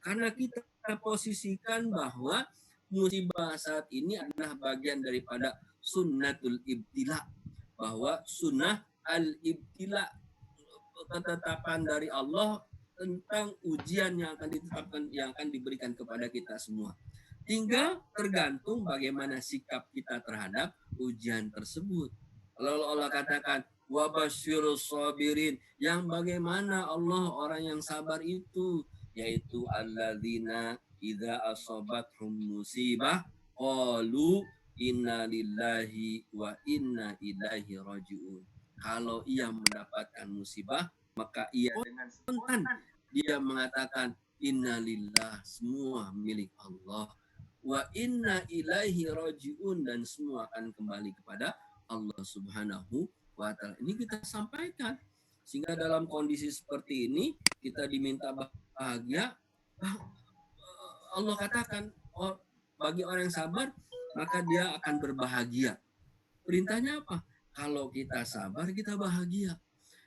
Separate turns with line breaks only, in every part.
Karena kita posisikan bahwa musibah saat ini adalah bagian daripada sunnatul ibtila, bahwa sunnah al-ibtila, ketetapan dari Allah tentang ujian yang akan ditetapkan, yang akan diberikan kepada kita semua. Tinggal tergantung bagaimana sikap kita terhadap ujian tersebut. Lalu Allah katakan, wabasyirus sabirin, yang bagaimana Allah orang yang sabar itu, yaitu alladzina idza asabathum musibah qalu inna lillahi wa inna ilaihi rajiun. Kalau ia mendapatkan musibah, maka ia dengan spontan dia mengatakan innalillah, semua milik Allah, wa inna ilaihi rajiun, dan semua akan kembali kepada Allah Subhanahu wa taala. Ini kita sampaikan sehingga dalam kondisi seperti ini kita diminta bahagia. Allah katakan, oh, bagi orang yang sabar maka dia akan berbahagia. Perintahnya apa? Kalau kita sabar, kita bahagia.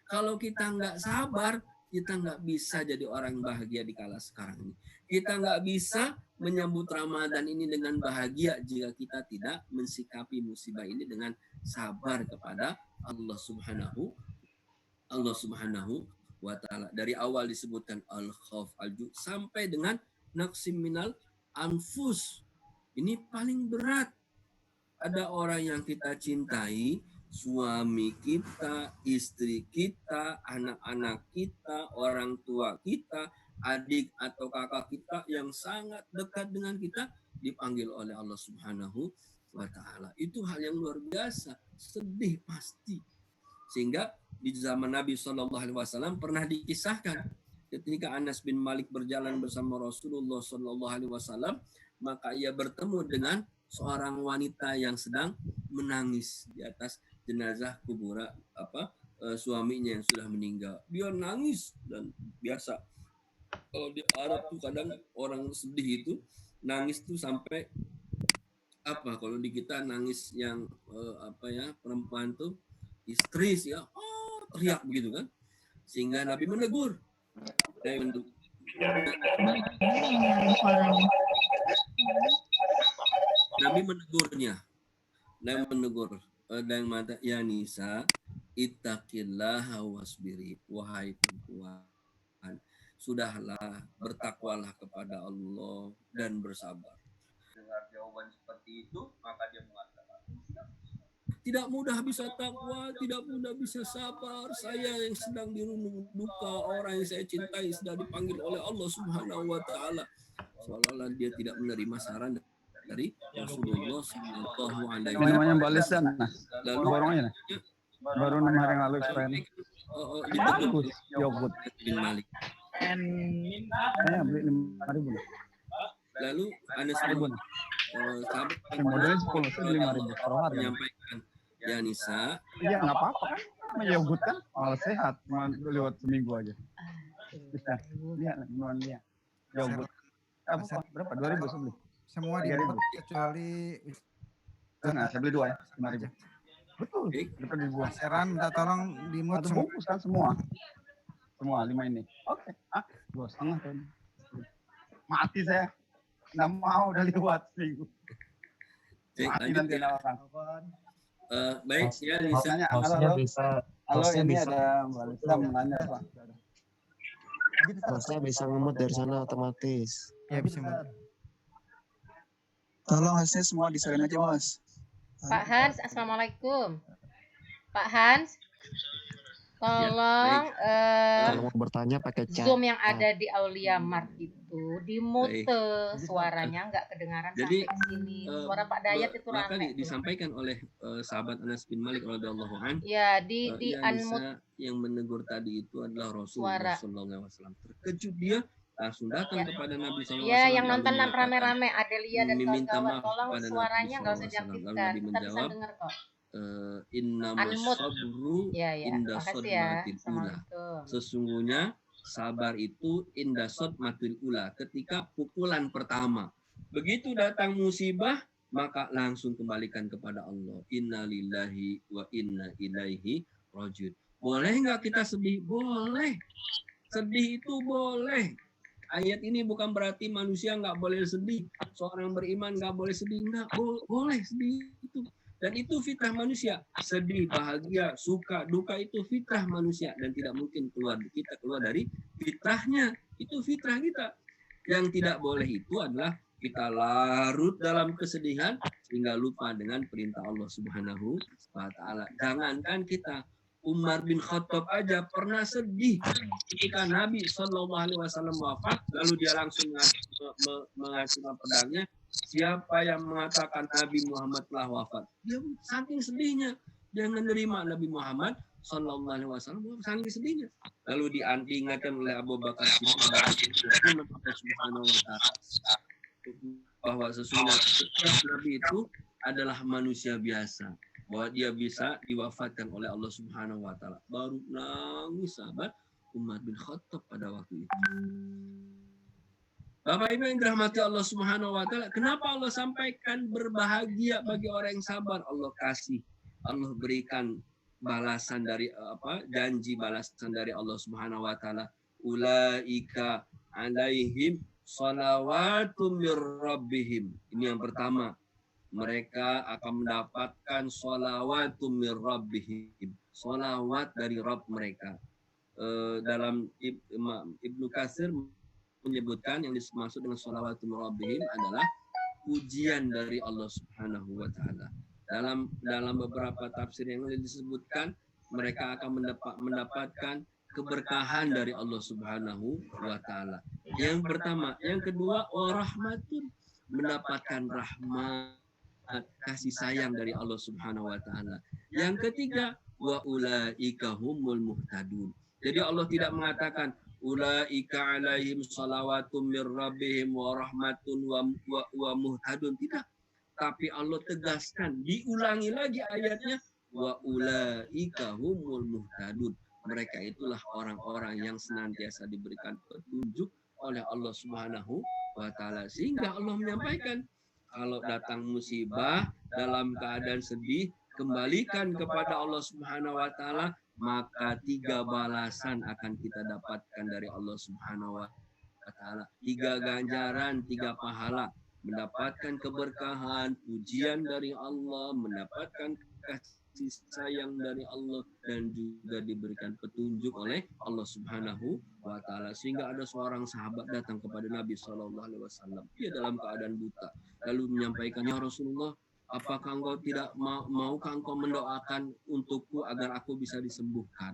Kalau kita nggak sabar, kita nggak bisa jadi orang bahagia di kala sekarang ini. Kita nggak bisa menyambut Ramadan ini dengan bahagia jika kita tidak mensikapi musibah ini dengan sabar kepada Allah Subhanahu wa taala. Dari awal disebutkan al-khauf, al-ju, sampai dengan naqsim minal anfus. Ini paling berat. Ada orang yang kita cintai, suami kita, istri kita, anak-anak kita, orang tua kita, adik atau kakak kita yang sangat dekat dengan kita, dipanggil oleh Allah Subhanahu wa taala. Itu hal yang luar biasa, sedih pasti. Sehingga di zaman Nabi SAW pernah dikisahkan ketika Anas bin Malik berjalan bersama Rasulullah SAW, maka ia bertemu dengan seorang wanita yang sedang menangis di atas jenazah kuburan suaminya yang sudah meninggal. Dia nangis, dan biasa kalau di Arab tuh kadang orang sedih itu nangis tuh sampai kalau di kita nangis yang perempuan tuh histeris ya, teriak begitu kan, sehingga Nabi menegur. Nabi menegur dan mata, ya Nisa, ittaqillaha wasbiri, wahai perempuan, sudahlah bertakwalah kepada Allah dan bersabar. Dengar jawaban seperti itu, maka dia mengatakan, tidak mudah bisa takwa, tidak mudah bisa sabar. Saya yang sedang dirundung duka, orang yang saya cintai sedang dipanggil oleh Allah Subhanahu wa taala. Seolah-olah dia tidak menerima saran dari Rasulullah Sallallahu Alaihi Wasallam.
Namanya balasan. Lalu borongnya baru 6 hari yang lalu supaya bagus yogurt
bin Malik.
Beli 5.000.
Lalu Anas bin sahabat
modalnya 10, beli 5.000 per hari.
Menyampaikan, ya Nisa,
iya nggak apa-apa kan, sama yogurt kan malah sehat, cuma lewat seminggu aja. Bisa lihat dia yogurt berapa, 2.000 saya beli
semua di kecuali
saya beli 2 ya, 5.000. Betul, dapat dibuang.
Seran minta tolong dimut
semua bungkus kan, semua 5 ini. Oke, 2,5 kan. Mati saya, nggak mau udah lewat seminggu. Mati nanti orang.
Baik ya Nisa.
Halo, ini ada Mbak Lisa menanya Pak.
Masnya bisa ngemut dari sana otomatis.
Ya bisa Mbak.
Tolong hasilnya semua disalin aja Mas.
Pak Hans, assalamualaikum. Pak Hans, tolong
kalau mau bertanya pakai chat.
Zoom yang ada di Aulia Mart itu dimute, suaranya nggak kedengaran sampai ke sini. Suara Pak Dayat itu ramai.
Disampaikan oleh sahabat Anas bin Malik radhiyallahu anhu.
Ya, di unmute.
Yang menegur tadi itu adalah Rasulullah sallallahu alaihi wasallam. Terkejut dia, langsung datang kepada Nabi SAW.
Ya, yang nonton rame-rame Adelia dan kawan-kawan, tolong suaranya nggak usah diaktifkan, kita bisa dengar kok.
Innamas sabru inda sodmatil ula. Sesungguhnya sabar itu inda sodmatil ula, ketika pukulan pertama. Begitu datang musibah, maka langsung kembalikan kepada Allah. Inna lillahi wa inna ilaihi rajiun. Boleh nggak kita sedih? Boleh. Sedih itu boleh. ayat ini bukan berarti manusia nggak boleh sedih. Seorang beriman nggak boleh sedih. Nggak boleh sedih itu. Dan itu fitrah manusia. Sedih, bahagia, suka, duka itu fitrah manusia. Dan tidak mungkin kita keluar dari fitrahnya. Itu fitrah kita. Yang tidak boleh itu adalah kita larut dalam kesedihan sehingga lupa dengan perintah Allah Subhanahu wa taala. Jangankan kita, Umar bin Khattab aja pernah sedih ketika Nabi Shallallahu Alaihi Wasallam wafat, lalu dia langsung mengasihkan pedangnya. Siapa yang mengatakan Nabi Muhammad telah wafat? Dia saking sedihnya, dia menerima Nabi Muhammad Shallallahu Alaihi Wasallam saking sedihnya. Lalu diingatkan oleh Abu Bakar Subhanahu wa taala bahwa sesungguhnya setiap Nabi itu adalah manusia biasa, bahwa dia bisa diwafatkan oleh Allah Subhanahu wa taala. Baru nangis sahabat Umar bin Khattab pada waktu itu. Bapak Ibu yang dirahmati Allah Subhanahu wa taala, kenapa Allah sampaikan berbahagia bagi orang yang sabar? Allah kasih, Allah berikan balasan dari janji balasan dari Allah Subhanahu wa taala. Ulaika alaihim shalawatu mir rabbihim. Ini yang pertama. Mereka akan mendapatkan sholawatu mir rabbihim. Sholawat dari Rabb mereka. Dalam Ibnu Katsir menyebutkan yang dimaksud dengan sholawatu mir rabbihim adalah pujian dari Allah Subhanahu wa taala. Dalam beberapa tafsir yang disebutkan mereka akan mendapatkan keberkahan dari Allah Subhanahu wa taala. Yang pertama, yang kedua warahmatun, mendapatkan rahmat, kasih sayang dari Allah Subhanahu wa taala. Yang ketiga, wa ulaika humul muhtadun. Jadi Allah tidak mengatakan ulaika alaihim shalawatum mir rabbihim wa rahmatun wa muhtadun, tidak. Tapi Allah tegaskan, diulangi lagi ayatnya, wa ulaika humul muhtadun. Mereka itulah orang-orang yang senantiasa diberikan petunjuk oleh Allah Subhanahu wa taala. Sehingga Allah menyampaikan, kalau datang musibah dalam keadaan sedih, kembalikan kepada Allah Subhanahu wa taala, maka 3 balasan akan kita dapatkan dari Allah Subhanahu wa taala. 3 ganjaran, 3 pahala, mendapatkan keberkahan, pujian dari Allah, mendapatkan kasih sayang dari Allah, dan juga diberikan petunjuk oleh Allah Subhanahu wa taala. Sehingga ada seorang sahabat datang kepada Nabi Shallallahu alaihi wasallam. Dia dalam keadaan buta. Lalu menyampaikan, "Ya Rasulullah, apakah engkau tidak maukah engkau mendoakan untukku agar aku bisa disembuhkan?"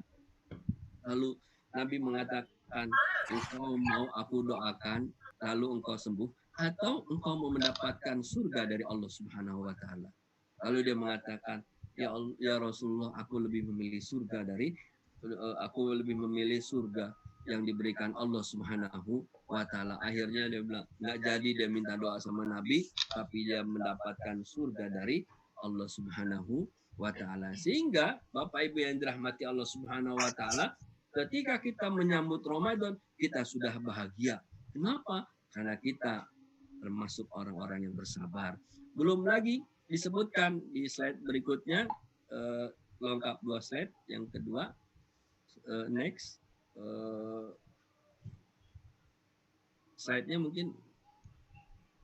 Lalu Nabi mengatakan, "Engkau mau aku doakan lalu engkau sembuh, atau engkau mau mendapatkan surga dari Allah Subhanahu wa taala?" Lalu dia mengatakan, Ya Rasulullah, aku lebih memilih surga yang diberikan Allah Subhanahu wa taala. Akhirnya dia bilang, nggak jadi dia minta doa sama Nabi, tapi dia mendapatkan surga dari Allah Subhanahu wa taala. Sehingga Bapak Ibu yang dirahmati Allah Subhanahu wa taala, ketika kita menyambut Ramadan, kita sudah bahagia. Kenapa? Karena kita termasuk orang-orang yang bersabar. Belum lagi disebutkan di slide berikutnya, lengkap 2 slide. Yang kedua, next, slide-nya mungkin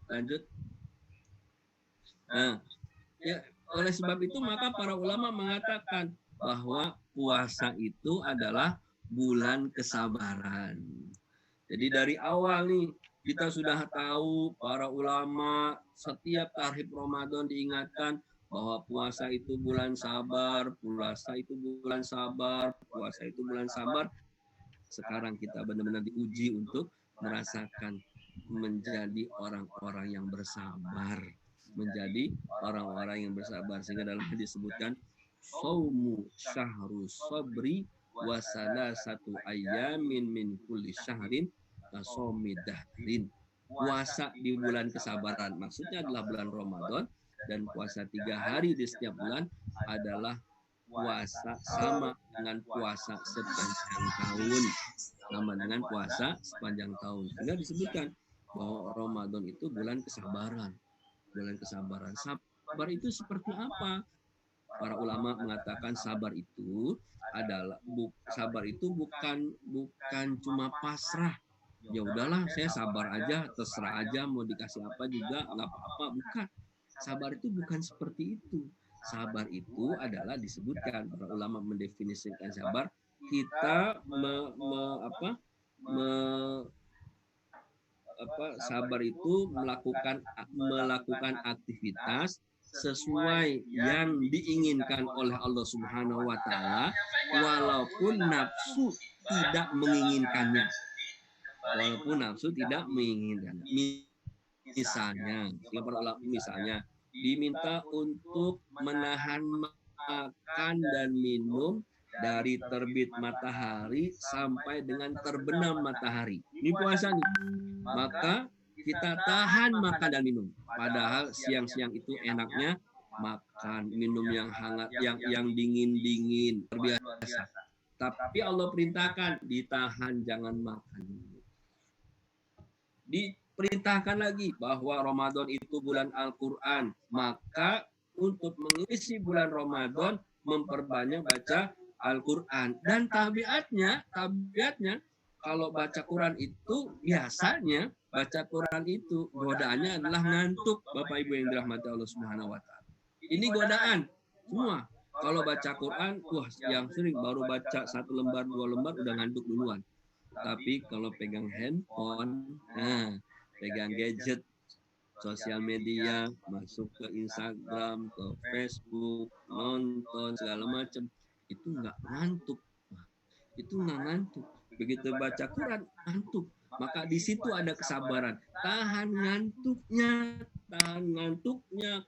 lanjut. Nah, ya, oleh sebab itu maka para ulama mengatakan bahwa puasa itu adalah bulan kesabaran. Jadi dari awal nih kita sudah tahu, para ulama setiap tahrib Ramadan diingatkan bahwa puasa itu bulan sabar, puasa itu bulan sabar, puasa itu bulan sabar. Sekarang kita benar-benar diuji untuk merasakan menjadi orang-orang yang bersabar, menjadi orang-orang yang bersabar. Sehingga dalam hadis disebutkan, "Shaumu syahru sabri wa salasatu ayyamin min kulli syahrin kasomidahrin." Puasa di bulan kesabaran, maksudnya adalah bulan Ramadan, dan puasa 3 hari di setiap bulan adalah puasa sama dengan puasa sepanjang tahun. Sama dengan puasa sepanjang tahun. Sehingga disebutkan bahwa Ramadan itu bulan kesabaran. Bulan kesabaran. Sabar itu seperti apa? Para ulama mengatakan sabar itu adalah bukan cuma pasrah ya udahlah saya sabar aja, terserah aja mau dikasih apa juga nggak apa-apa. Bukan. Sabar itu bukan seperti itu. Sabar itu adalah disebutkan para ulama mendefinisikan sabar, kita sabar itu melakukan aktivitas sesuai yang diinginkan oleh Allah Subhanahu wa taala walaupun nafsu tidak menginginkannya. Misalnya diminta untuk menahan makan dan minum dari terbit matahari sampai dengan terbenam matahari. Ini puasa nih. Maka kita tahan makan dan minum. Padahal siang-siang itu enaknya makan, minum yang hangat, yang dingin-dingin, terbiasa. Tapi Allah perintahkan ditahan, jangan makan. Diperintahkan lagi bahwa Ramadan itu bulan Al-Quran. Maka untuk mengisi bulan Ramadan memperbanyak baca Al-Quran. Dan tabiatnya kalau baca Quran itu biasanya baca Quran itu godaannya adalah ngantuk, Bapak Ibu yang dirahmati Allah Subhanahu wa taala. Ini godaan semua. Kalau baca Quran, yang sering baru baca 1 lembar 2 lembar udah ngantuk duluan. Tapi kalau pegang handphone, pegang gadget, sosial media, masuk ke Instagram, ke Facebook, nonton segala macam, itu nggak ngantuk. Begitu baca Quran ngantuk. Maka di situ ada kesabaran. Tahan ngantuknya,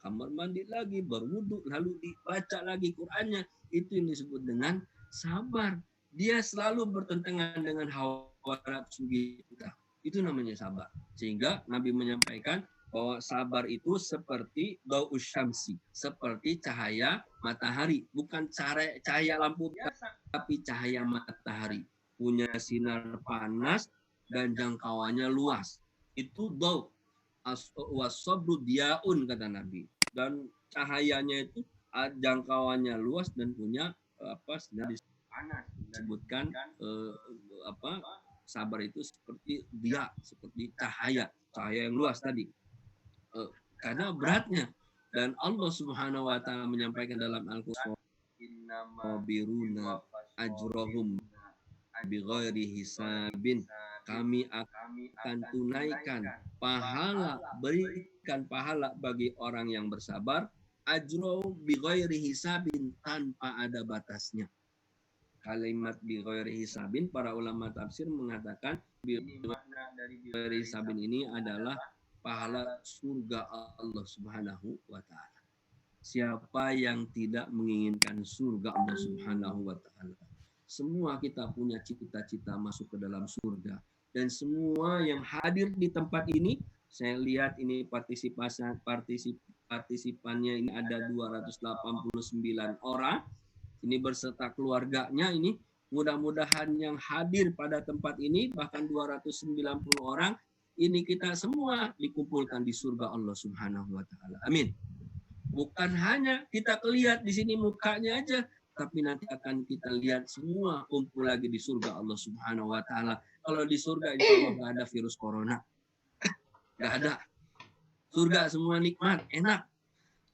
kamar mandi lagi, berwudu, lalu dibaca lagi Qurannya. Itu yang disebut dengan sabar. Dia selalu bertentangan dengan hawa nafsu kita. Itu namanya sabar. Sehingga Nabi menyampaikan bahwa sabar itu seperti daus syamsi, seperti cahaya matahari, bukan cahaya lampu biasa, tapi cahaya matahari. Punya sinar panas dan jangkauannya luas. Itu daw wasabru diaun kata Nabi. Dan cahayanya itu jangkauannya luas dan punya sinar panas. Disebutkan sabar itu seperti dia, seperti cahaya yang luas tadi. Karena beratnya, dan Allah Subhanahu wa taala menyampaikan dalam Al-Qur'an, innamabiruna ajrohum bighairi hisabin, kami akan tunaikan pahala, berikan pahala bagi orang yang bersabar, ajro bighairi hisabin, tanpa ada batasnya. Kalimat bighairi hisabin, para ulama tafsir mengatakan bighairi hisabin ini adalah pahala surga Allah Subhanahu wa taala. Siapa yang tidak menginginkan surga Allah Subhanahu wa taala? Semua kita punya cita-cita masuk ke dalam surga. Dan semua yang hadir di tempat ini, saya lihat ini partisipannya ini ada 289 orang. Ini berserta keluarganya ini. Mudah-mudahan yang hadir pada tempat ini, bahkan 290 orang, ini kita semua dikumpulkan di surga Allah Subhanahu wa taala. Amin. Bukan hanya kita lihat di sini mukanya aja, tapi nanti akan kita lihat semua kumpul lagi di surga Allah Subhanahu wa taala. Kalau di surga insya Allah nggak ada virus corona. Nggak ada. Surga semua nikmat, enak.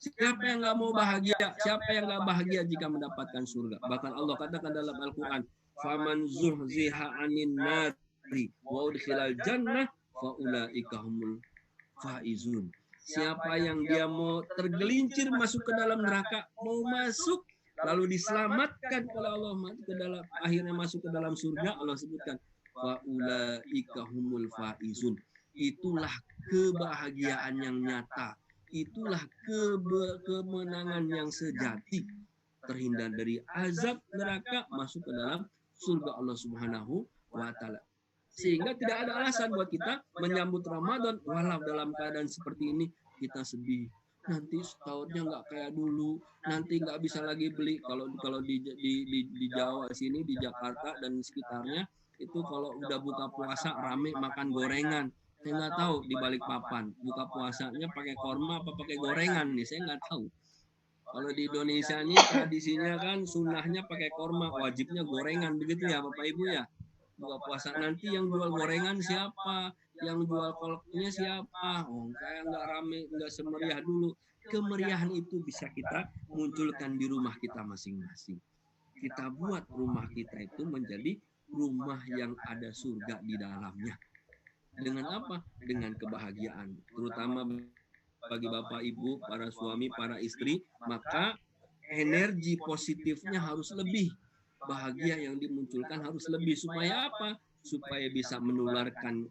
Siapa yang nggak mau bahagia? Siapa yang nggak bahagia jika mendapatkan surga? Bahkan Allah katakan dalam Al-Quran, "Faman zuhziha 'anin nari wa udkhilal jannah fa ulaika humul faizun." Siapa yang dia mau tergelincir masuk ke dalam neraka, mau masuk lalu diselamatkan oleh Allah akhirnya masuk ke dalam surga, Allah sebutkan wa ulaika humul faizun. Itulah kebahagiaan yang nyata, itulah kemenangan yang sejati, terhindar dari azab neraka, masuk ke dalam surga Allah Subhanahu wa taala. Sehingga tidak ada alasan buat kita menyambut Ramadan walau dalam keadaan seperti ini kita sedih. Nanti sahurnya nggak kayak dulu, nanti nggak bisa lagi beli. Kalau di Jawa sini, di Jakarta dan sekitarnya itu kalau udah buka puasa rame makan gorengan. Saya nggak tahu di Balikpapan buka puasanya pakai korma apa pakai gorengan nih, saya nggak tahu. Kalau di Indonesia ini tradisinya kan sunnahnya pakai korma, wajibnya gorengan, begitu ya Bapak Ibu ya. buka puasa nanti yang jual gorengan siapa, yang jual kolaknya siapa. Oh, kayak nggak rame, nggak semeriah dulu. Kemeriahan itu bisa kita munculkan di rumah kita masing-masing. Kita buat rumah kita itu menjadi rumah yang ada surga di dalamnya. Dengan apa? Dengan kebahagiaan. Terutama bagi bapak, ibu, para suami, para istri, maka energi positifnya harus lebih. Bahagia yang dimunculkan harus lebih. Supaya apa? Supaya bisa menularkan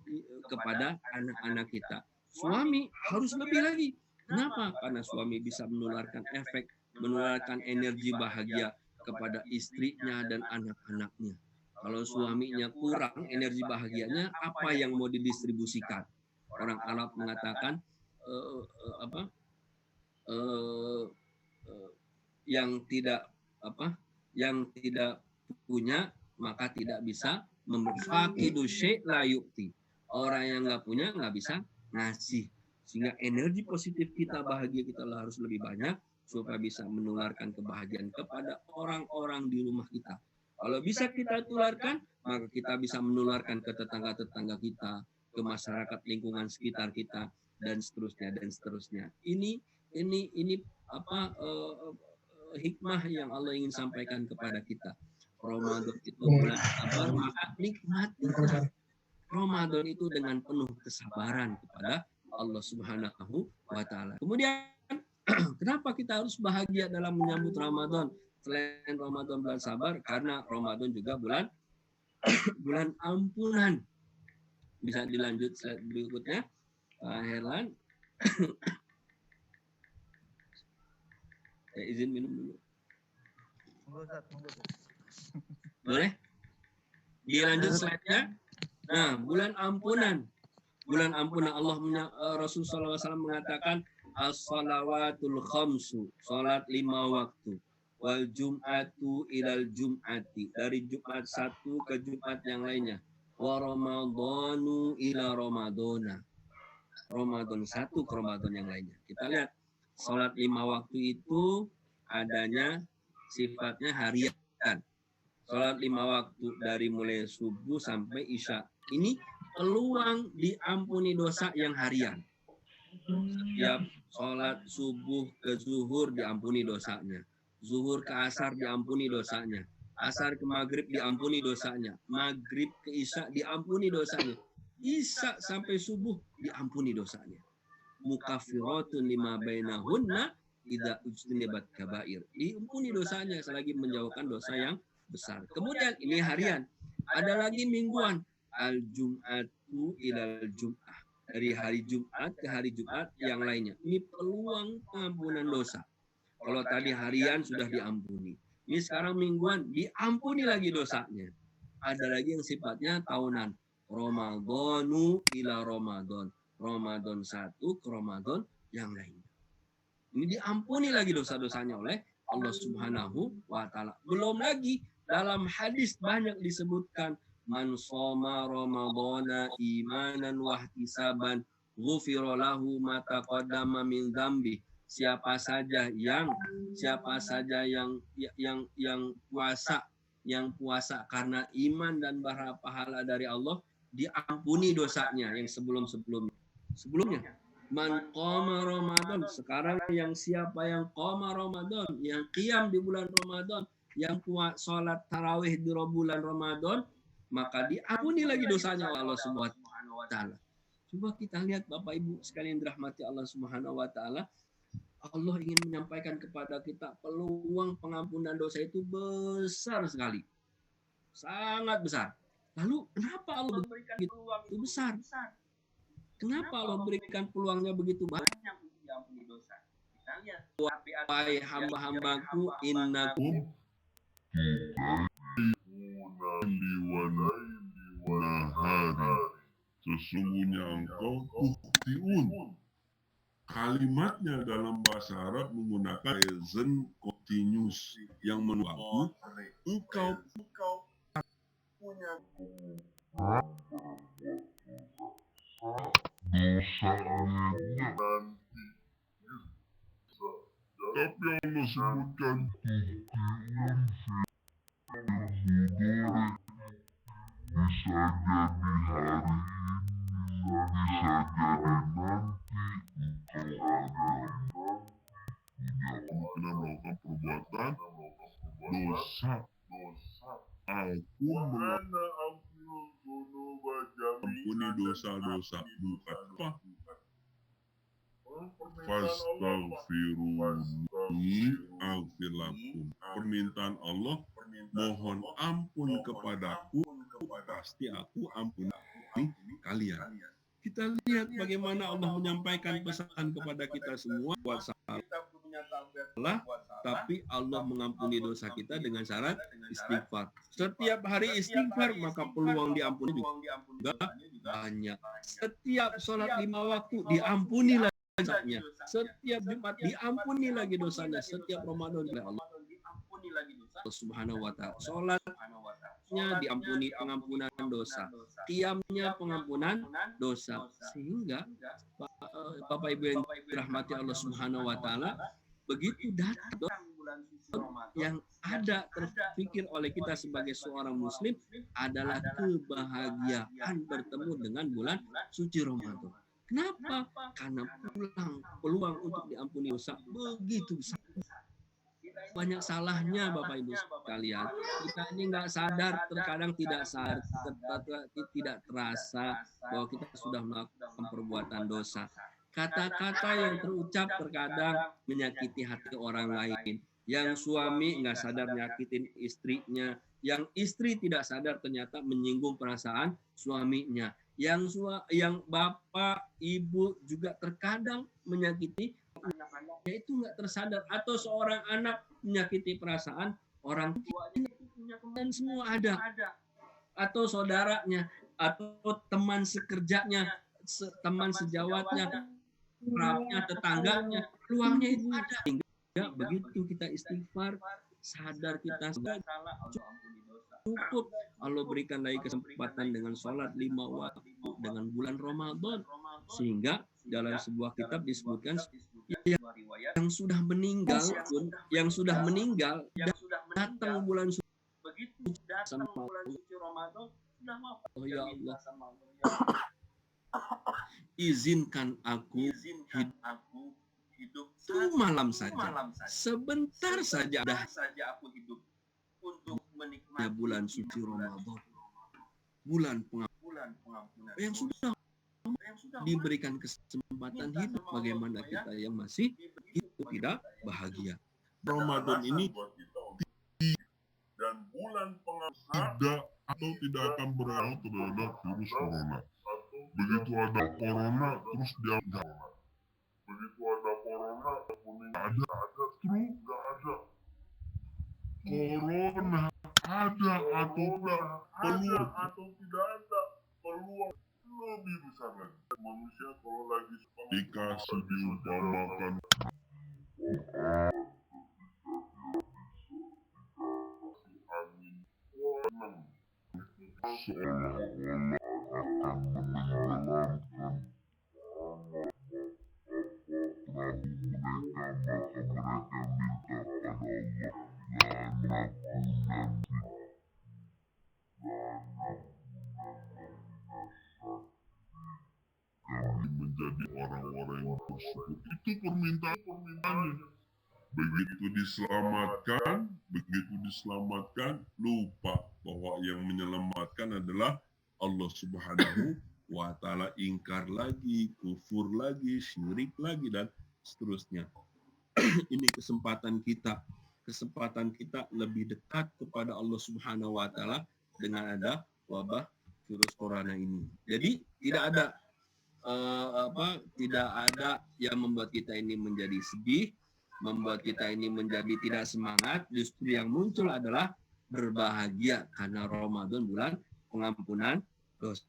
kepada anak-anak kita. Suami harus lebih lagi. Kenapa? Karena suami bisa menularkan efek, menularkan energi bahagia kepada istrinya dan anak-anaknya. Kalau suaminya kurang energi bahagianya, apa yang mau didistribusikan? Orang Arab mengatakan yang tidak punya maka tidak bisa memfakidu syai' la yu'ti. Orang yang nggak punya nggak bisa ngasih. Sehingga energi positif kita, bahagia kita harus lebih banyak supaya bisa menularkan kebahagiaan kepada orang-orang di rumah kita. Kalau bisa kita tularkan, maka kita bisa menularkan ke tetangga-tetangga kita, ke masyarakat lingkungan sekitar kita, dan seterusnya. Ini hikmah yang Allah ingin sampaikan kepada kita. Ramadan itu bulan sabar, maka nikmatilah Ramadan itu dengan penuh kesabaran kepada Allah Subhanahu wa Ta'ala. Kemudian, kenapa kita harus bahagia dalam menyambut Ramadan? Selain Ramadan bulan sabar, karena Ramadan juga bulan ampunan. Bisa dilanjut slide berikutnya, Pak Herlan. Saya izin minum dulu. Boleh? Dilanjut slide-nya. Nah, bulan ampunan. Bulan ampunan Rasulullah SAW mengatakan as-salawatul khamsu, salat 5 waktu. Wal jum'atu ilal jum'ati, dari Jumat satu ke Jumat yang lainnya. Wa ramadhanu ila ramadhana, Ramadan satu ke Ramadan yang lainnya. Kita lihat salat 5 waktu itu adanya sifatnya harian. Salat 5 waktu dari mulai subuh sampai isya. Ini peluang diampuni dosa yang harian. Setiap salat subuh ke zuhur diampuni dosanya. Zuhur ke asar diampuni dosanya. Asar ke maghrib diampuni dosanya. Maghrib ke isya diampuni dosanya. Isya sampai subuh diampuni dosanya. Mukaffiratun lima bainahunna idza ujtanibat kabair. Diampuni dosanya selagi menjauhkan dosa yang besar. Kemudian ini harian. Ada lagi mingguan. Al-Jum'atu ilal Jum'ah. Dari hari Jumat ke hari Jumat yang lainnya. Ini peluang pengampunan dosa. Kalau tadi harian sudah diampuni. Ini sekarang mingguan diampuni lagi dosanya. Ada lagi yang sifatnya tahunan. Ramadhanu ila Ramadan. Ramadan satu ke Ramadan yang lainnya. Ini diampuni lagi dosa-dosanya oleh Allah Subhanahu wa Ta'ala. Belum lagi dalam hadis banyak disebutkan man shoma ramadhana imanan wa ihtisaban ghufira lahu ma taqaddama min dzambi. Siapa saja yang puasa karena iman dan berharap pahala dari Allah, diampuni dosanya yang sebelumnya. Man qama Ramadan, sekarang yang siapa yang qama Ramadan, yang qiyam di bulan Ramadan, yang sholat tarawih di bulan Ramadan, maka diampuni lagi dosanya oleh Allah Subhanahu wa Ta'ala. Coba kita lihat Bapak Ibu sekalian dirahmati Allah Subhanahu wa Ta'ala. Allah ingin menyampaikan kepada kita peluang pengampunan dosa itu besar sekali. Sangat besar. Lalu kenapa Allah berikan peluang itu besar? Kenapa Allah berikan peluangnya begitu banyak untuk diampuni dosa? Kita lihat. Wahai hamba-hambaku, innakum
sesungguhnya engkau tuhtiun. Kalimatnya dalam bahasa Arab menggunakan present continuous yang menunjukkan engkau punya tapi Allah sebutkan tuhtiun kemungkinan melakukan perbuatan dosa. Aku mengampuni dosa-dosamu, kata Fastaghfiruni aghfir lakum. Permintaan Allah, mohon ampun kepadaku, pasti aku ampuni kalian. Kita lihat bagaimana Allah menyampaikan pesan kepada kita semua buat salah, tapi Allah mengampuni dosa kita dengan syarat istighfar. Setiap hari istighfar, maka peluang diampuni juga banyak. Setiap sholat 5 waktu diampuni lagi dosanya. Setiap Jumat diampuni lagi dosanya. Setiap Ramadan oleh Allah Subhanahu wa ta'ala. Sholatnya diampuni, pengampunan dosa. Qiyamnya pengampunan dosa. Sehingga Bapak Ibu yang dirahmati Allah Subhanahu wa ta'ala, begitu datang yang ada terpikir oleh kita sebagai seorang muslim adalah kebahagiaan bertemu dengan bulan suci Ramadan. Kenapa? Karena peluang untuk diampuni dosa begitu besar. Banyak salahnya Bapak Ibu sekalian. Kita ini nggak sadar, terkadang tidak sadar, tidak terasa bahwa kita sudah melakukan perbuatan dosa. Kata-kata yang terucap terkadang menyakiti hati orang lain. Yang suami nggak sadar nyakitin istrinya. Yang istri tidak sadar ternyata menyinggung perasaan suaminya. Yang bapak, ibu juga terkadang menyakiti, yaitu nggak tersadar. Atau seorang anak menyakiti perasaan orang tuanya, dan semua ada. Atau saudaranya, atau teman sekerjanya, teman sejawatnya, kerabatnya, tetangganya, peluangnya itu ada. Sehingga begitu kita istighfar, sadar kita cukup, Allah berikan lagi kesempatan dengan sholat 5 waktu dengan bulan Ramadan. Sehingga dalam sebuah kitab disebutkan yang sudah meninggal pun, yang sudah meninggal datang bulan suci sama Ramadan, oh ya Allah, izinkan aku hidup malam saja, sebentar saja aku hidup untuk menikmati bulan suci Ramadan, bulan pengampunan yang sudah diberikan kesempatan hidup. Bagaimana kita yang masih itu tidak bahagia? Ramadan ini dan bulan pengampunan tidak akan berakhir terhadap virus corona. Begitu ada corona terus dia begitu ada corona ada corona ada atau tidak ada peluang lebih besar lagi. Manusia kalau lagi dikasih diumpamakan angin seolah-olah akan menenggelamkan perahu mereka, maka mereka minta pada Allah, kami menjadi orang-orang yang bersyukur. Itu permintaannya. Begitu diselamatkan, lupa bahwa yang menyelamatkan adalah Allah Subhanahu wa ta'ala. Ingkar lagi, kufur lagi, syirik lagi, dan seterusnya. Ini kesempatan kita lebih dekat kepada Allah Subhanahu wa ta'ala dengan ada wabah virus corona ini. Jadi tidak ada yang membuat kita ini menjadi sedih, membuat kita ini menjadi tidak semangat. Justru yang muncul adalah berbahagia karena Ramadan bulan pengampunan dosa,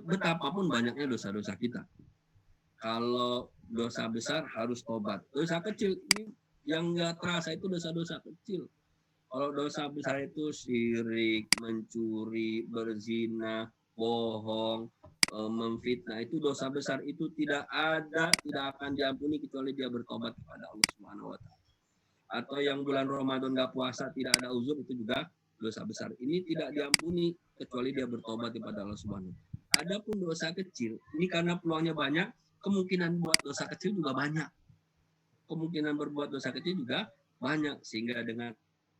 Betapapun banyaknya dosa-dosa kita, kalau dosa besar harus tobat. Dosa kecil ini yang nggak terasa itu dosa-dosa kecil. Kalau dosa besar itu syirik, mencuri, berzina, bohong, memfitnah, itu dosa besar, itu tidak akan diampuni kecuali dia bertobat kepada Allah Subhanahu wa ta'ala. Atau yang bulan Ramadan nggak puasa, tidak ada uzur, itu juga
dosa besar ini tidak diampuni kecuali dia bertobat kepada Allah Subhanahu. Adapun dosa kecil, ini karena peluangnya banyak, kemungkinan buat dosa kecil juga banyak. Kemungkinan berbuat dosa kecil juga banyak, sehingga dengan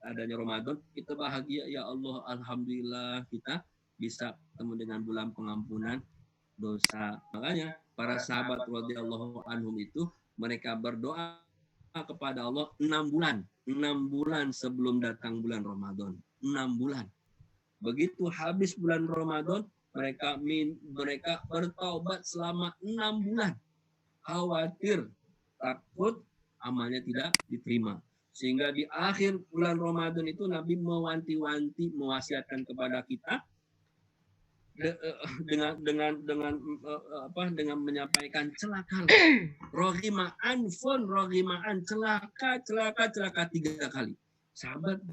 adanya Ramadan kita bahagia, ya Allah, alhamdulillah kita bisa ketemu dengan bulan pengampunan dosa. Makanya para sahabat radhiyallahu anhum itu mereka berdoa kepada Allah 6 bulan sebelum datang bulan Ramadan. 6 bulan. Begitu habis bulan Ramadan, mereka bertaubat selama 6 bulan. Khawatir, takut amalnya tidak diterima. Sehingga di akhir bulan Ramadan itu Nabi mewanti-wanti, mewasiatkan kepada kita dengan menyampaikan celaka, rohima'an fon, rohima'an, celaka 3 kali. Sahabat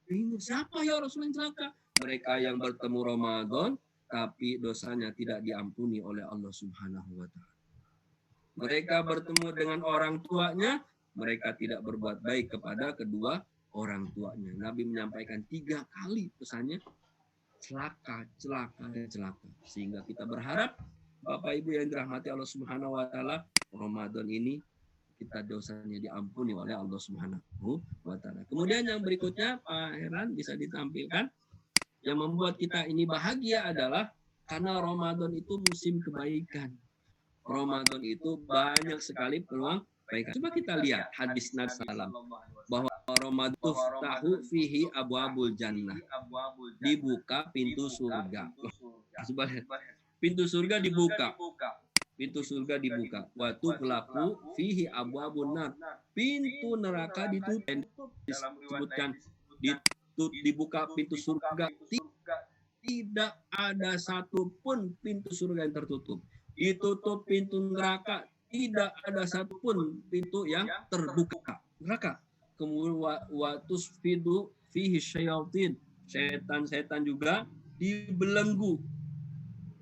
bingung, siapa ya Rasul yang celaka? Mereka yang bertemu Ramadan tapi dosanya tidak diampuni oleh Allah Subhanahu wa taala. Mereka bertemu dengan orang tuanya, mereka tidak berbuat baik kepada kedua orang tuanya. Nabi menyampaikan 3 kali pesannya, celaka. Sehingga kita berharap Bapak Ibu yang dirahmati Allah Subhanahu wa taala, Ramadan ini kita dosanya diampuni oleh Allah Subhanahu wa taala. Kemudian yang berikutnya Pak Heran bisa ditampilkan, yang membuat kita ini bahagia adalah karena Ramadan itu musim kebaikan. Ramadan itu banyak sekali peluang kebaikan. Coba kita lihat hadis Nabi sallam bahwa Ramadan tahu fihi abwabul jannah. Dibuka pintu surga. Coba lihat. Pintu surga dibuka. Pintu surga dibuka. Waktu pelaku fihi abwabun nar. Pintu neraka ditutup. Disebutkan dibuka pintu surga. Tidak ada satupun pintu surga yang tertutup. Ditutup pintu neraka, tidak ada satupun pintu yang terbuka. Neraka. Kemudian waktu fidu fihi syayatin. Setan juga dibelenggu.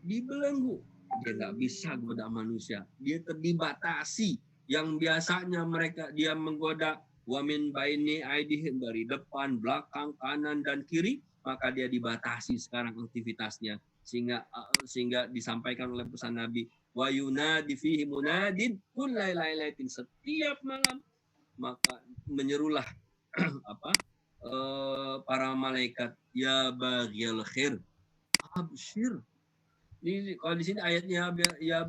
Dia nggak bisa goda manusia. Dia terdibatasi. Yang biasanya dia menggoda wamin baini aidihim, dari depan, belakang, kanan dan kiri, maka dia dibatasi sekarang aktivitasnya, sehingga disampaikan oleh pesan Nabi, wa yunadi fihi munadin kullailailatin, setiap malam maka menyerulah para malaikat, ya baghil khair abshir. Ini kalau di sini ayatnya ya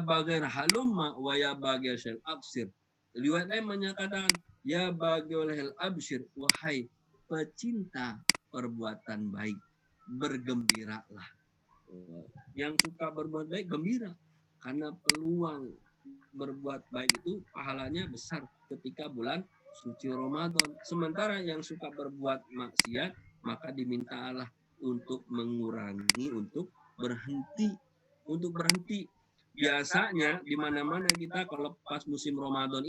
baghil halumma wa ya baghil syar abshir. Riwayat lain menyatakan ya baghil abshir, wahai pecinta perbuatan baik, bergembiralah. Yang suka berbuat baik gembira, karena peluang berbuat baik itu pahalanya besar ketika bulan suci Ramadan. Sementara yang suka berbuat maksiat, maka diminta Allah untuk mengurangi, untuk berhenti. Biasanya di mana-mana kita kalau pas musim Ramadan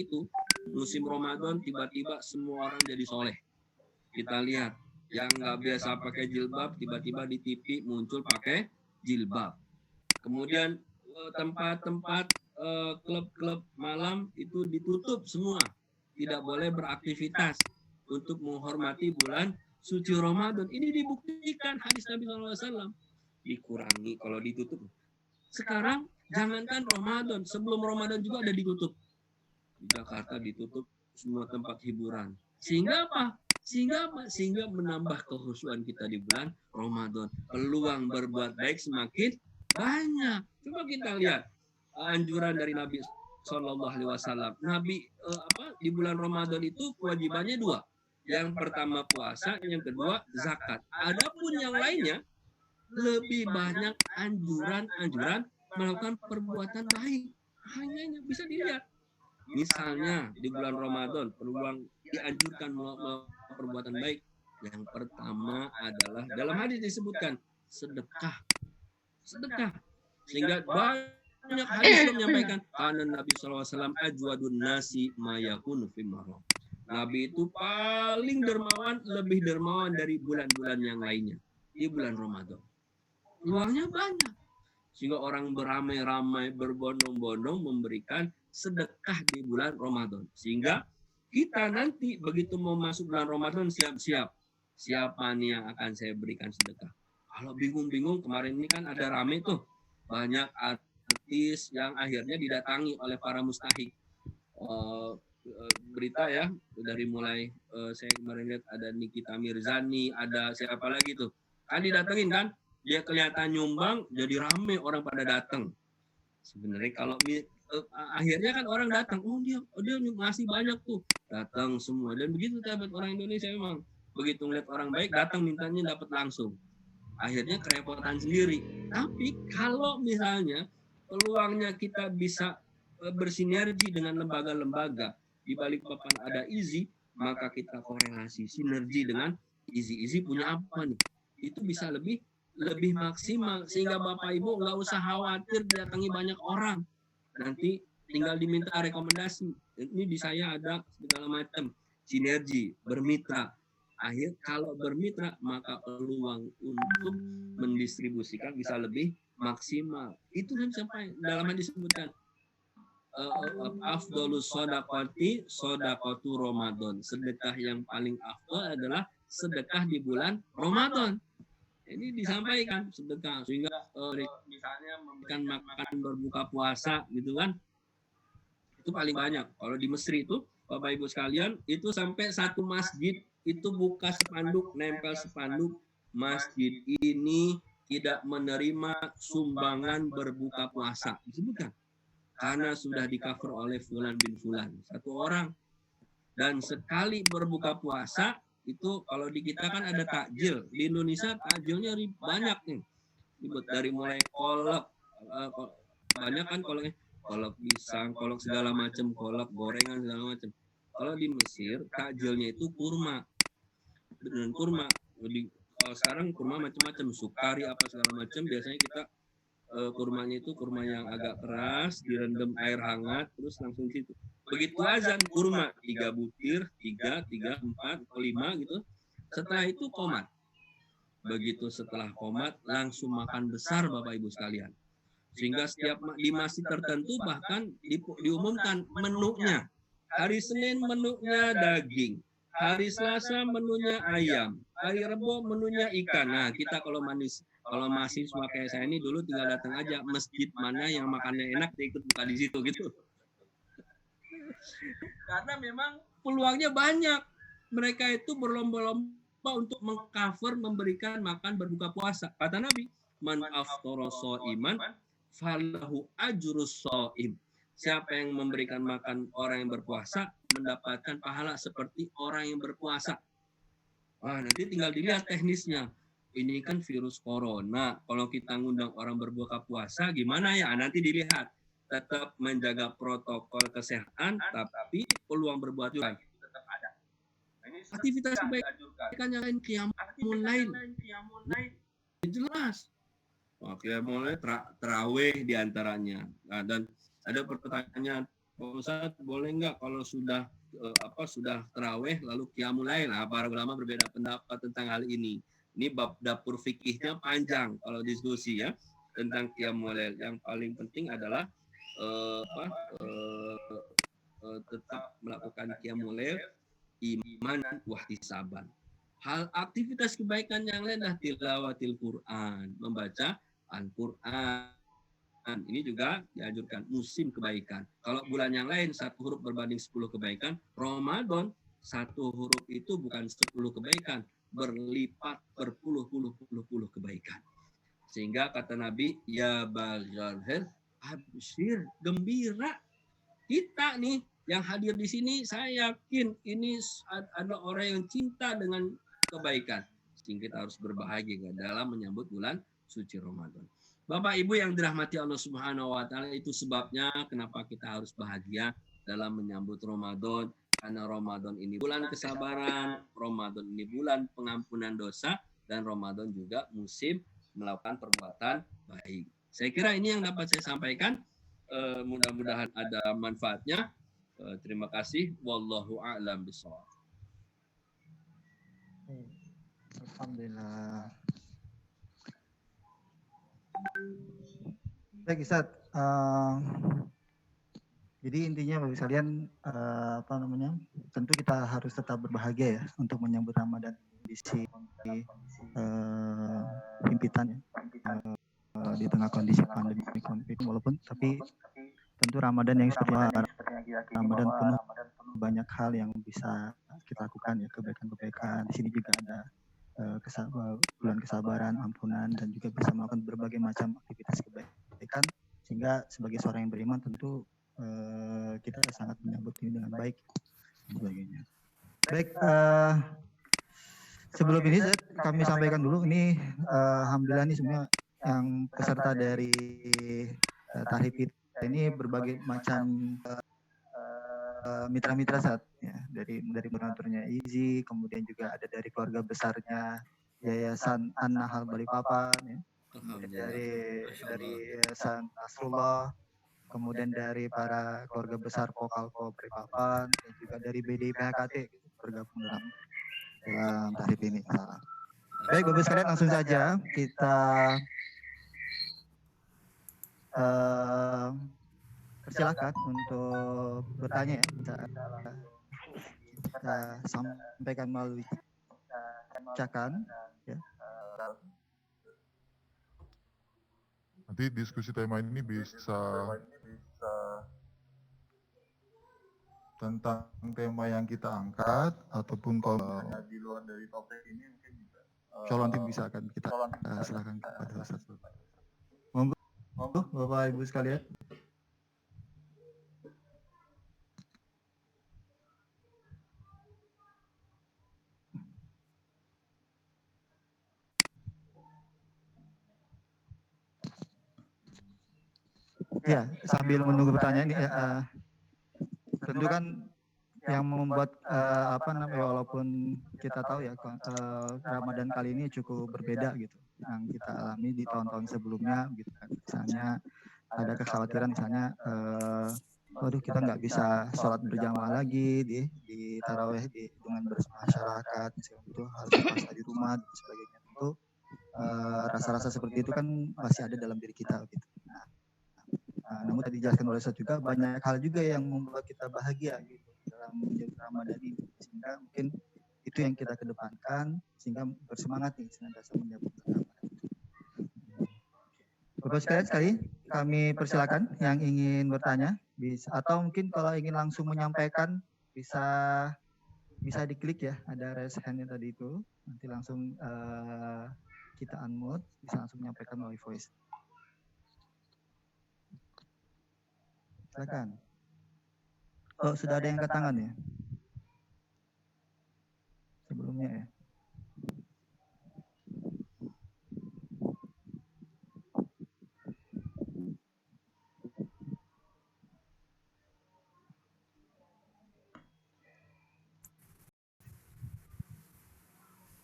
tiba-tiba semua orang jadi soleh. Kita lihat yang nggak biasa pakai jilbab, tiba-tiba di TV muncul pakai jilbab. Kemudian tempat-tempat klub-klub malam itu ditutup semua, tidak boleh beraktivitas untuk menghormati bulan suci Ramadan. Ini dibuktikan hadis Nabi SAW. Dikurangi kalau ditutup. Sekarang jangankan Ramadan, sebelum Ramadan juga ada ditutup. Di Jakarta ditutup semua tempat hiburan. Sehingga apa? Sehingga menambah kehusuan kita di bulan Ramadan. Peluang berbuat baik semakin banyak. Coba kita lihat anjuran dari Nabi SAW. Nabi di bulan Ramadan itu kewajibannya 2. Yang pertama puasa, yang kedua zakat. Adapun yang lainnya lebih banyak anjuran melakukan perbuatan baik. Hanya bisa dilihat. Misalnya di bulan Ramadan peluang dianjurkan melakukan perbuatan baik. Yang pertama adalah dalam hadis disebutkan sedekah. Sehingga banyak hadis yang menyampaikan karena Nabi SAW ajwadun nasi mayakun fi maram. Nabi itu paling dermawan, lebih dermawan dari bulan-bulan yang lainnya di bulan Ramadan. Peluangnya banyak. Sehingga orang beramai-ramai, berbondong-bondong memberikan sedekah di bulan Ramadan. Sehingga kita nanti begitu mau masuk bulan Ramadan siap-siap. Siapa nih yang akan saya berikan sedekah? Kalau bingung-bingung, kemarin ini kan ada rame tuh, banyak artis yang akhirnya didatangi oleh para mustahik. Berita ya, dari mulai saya kemarin lihat ada Nikita Mirzani, ada siapa lagi tuh, kan didatengin kan, dia kelihatan nyumbang, jadi rame orang pada datang. Sebenarnya kalau akhirnya kan orang datang, oh dia masih banyak tuh, datang semua. Dan begitu sahabat orang Indonesia memang, begitu ngeliat orang baik datang mintanya dapat langsung. Akhirnya kerepotan sendiri. Tapi kalau misalnya peluangnya kita bisa bersinergi dengan lembaga-lembaga, di balik papan ada IZI, maka kita korelasi sinergi dengan IZI punya apa nih? Itu bisa lebih maksimal, sehingga Bapak Ibu nggak usah khawatir didatangi banyak orang. Nanti tinggal diminta rekomendasi. Ini di saya ada segala macam, sinergi, bermitra. Kalau bermitra maka peluang untuk mendistribusikan bisa lebih maksimal. Itu kan sampai dalam hadis disebutkan afdolus sodaqati sodaqatu Ramadan. Sedekah yang paling afdol adalah sedekah di bulan Ramadan. Ini disampaikan sedekah, sehingga misalnya memberikan makan berbuka puasa gitu kan, itu paling banyak. Kalau di Mesir itu Bapak Ibu sekalian, itu sampai satu masjid itu buka spanduk, nempel spanduk, masjid ini tidak menerima sumbangan berbuka puasa, disebutkan, karena sudah di cover oleh Fulan bin Fulan, satu orang. Dan sekali berbuka puasa itu, kalau di kita kan ada takjil, di Indonesia takjilnya banyak nih, dari mulai kolak, banyak kan kolak pisang, kolak segala macam, kolak gorengan segala macam. Kalau di Mesir takjilnya itu kurma, dengan kurma. Sekarang kurma macam-macam, sukari apa segala macam. Biasanya kita kurmanya itu kurma yang agak keras, direndam air hangat, terus langsung situ. Begitu azan kurma 3 butir, 3, 4, 5 gitu. Setelah itu qomat. Begitu setelah qomat langsung makan besar Bapak Ibu sekalian. Sehingga setiap di masjid tertentu bahkan diumumkan menunya. Hari Senin menunya daging, hari Selasa menunya ayam, hari Rebo menunya ikan. Nah, kita kalau mahasiswa kayak saya ini dulu tinggal datang aja masjid mana yang makannya enak, ikut buka di situ gitu. Karena memang peluangnya banyak. Mereka itu berlomba-lomba untuk mengcover, memberikan makan berbuka puasa. Kata Nabi, man aftara shaiman falahu ajrus shaim. Siapa yang memberikan makan orang yang berpuasa mendapatkan pahala seperti orang yang berpuasa. Wah, nanti tinggal dilihat teknisnya. Ini kan virus corona. Kalau kita ngundang orang berbuka puasa gimana ya? Nanti dilihat. Tetap menjaga protokol kesehatan, tapi peluang berbuat juga tetap ada. Aktivitas kebaikan yang lain, qiyamul lail. Jelas. Oke, mulai terawih diantaranya. Nah, dan ada pertanyaan, Pak Ustadz, boleh nggak kalau sudah terawih lalu qiyamul lail? Nah, para ulama berbeda pendapat tentang hal ini. Ini bab dapur fikihnya panjang kalau diskusi ya tentang qiyamul lail. Yang paling penting adalah tetap melakukan qiyamul lail, iman wahtisaban. Hal aktivitas kebaikan yang lain adalah tilawatil Quran, membaca Al-Quran. Ini juga dianjurkan musim kebaikan. Kalau bulan yang lain 1 huruf berbanding 10 kebaikan, Ramadan 1 huruf itu bukan 10 kebaikan, berlipat berpuluh-puluh kebaikan. Sehingga kata Nabi, ya baghal khair absyir, gembira. Kita nih yang hadir di sini, saya yakin ini ada orang yang cinta dengan kebaikan. Sehingga kita harus berbahagia dalam menyambut bulan suci Ramadan. Bapak Ibu yang dirahmati Allah Subhanahu wa taala, itu sebabnya kenapa kita harus bahagia dalam menyambut Ramadan. Karena Ramadan ini bulan kesabaran, Ramadan ini bulan pengampunan dosa, dan Ramadan juga musim melakukan perbuatan baik. Saya kira ini yang dapat saya sampaikan. Mudah-mudahan ada manfaatnya. Terima kasih. Wallahu a'lam bishawab.
Alhamdulillah. Baik Ustaz, Jadi intinya Bapak sekalian tentu kita harus tetap berbahagia ya untuk menyambut Ramadan di sisi himpitan ya, di tengah kondisi pandemi COVID walaupun tapi tentu Ramadan yang seperti Ramadan penuh banyak hal yang bisa kita lakukan ya, kebaikan-kebaikan. Di sini juga ada bulan kesabaran, ampunan, dan juga bisa melakukan berbagai macam aktivitas kebaikan, sehingga sebagai seorang yang beriman tentu kita sangat menyambut ini dengan baik sebagainya. Baik, sebelum ini kami sampaikan dulu ini alhamdulillah ini semua yang peserta dari Tarhib kita ini berbagai macam mitra-mitra saat ya, dari moderatornya Izi, kemudian juga ada dari keluarga besarnya Yayasan An-Nahal Balikpapan ya, dari Yayasan Nasrullah, kemudian dari para keluarga besar Pokalko Balikpapan, dan juga dari BDIPHKT bergabung dalam Tarhib ini. Baik, Bapak sekalian langsung saja kita persilakan untuk bertanya ya, kita sampaikan melalui cakan ya.
Nanti diskusi tema ini bisa tentang tema yang kita angkat ataupun kalau di luar dari topik ini mungkin juga nanti bisa akan kita silakan kepada satu. Monggo Bapak Ibu sekalian. Ya, sambil menunggu pertanyaan ini, tentu kan yang membuat walaupun kita tahu ya Ramadan kali ini cukup berbeda gitu, yang kita alami di tahun-tahun sebelumnya gitu kan. Misalnya ada kekhawatiran misalnya, waduh kita nggak bisa sholat berjamaah lagi di taraweh dengan bermasyarakat, itu harus puasa di rumah dan sebagainya. Tentu rasa-rasa seperti itu kan masih ada dalam diri kita gitu. Namun tadi dijelaskan oleh Ustaz juga banyak hal juga yang membuat kita bahagia gitu dalam menjalankan Ramadan ini, sehingga mungkin itu yang kita kedepankan sehingga bersemangat nih senantiasa menyambut Ramadan. Bapak sekali kami persilakan yang ingin bertanya bisa, atau mungkin kalau ingin langsung menyampaikan bisa diklik ya, ada raise hand-nya tadi itu, nanti langsung kita unmute, bisa langsung menyampaikan melalui voice. Silakan. Oh, sudah ada yang angkat tangan ya? Sebelumnya ya.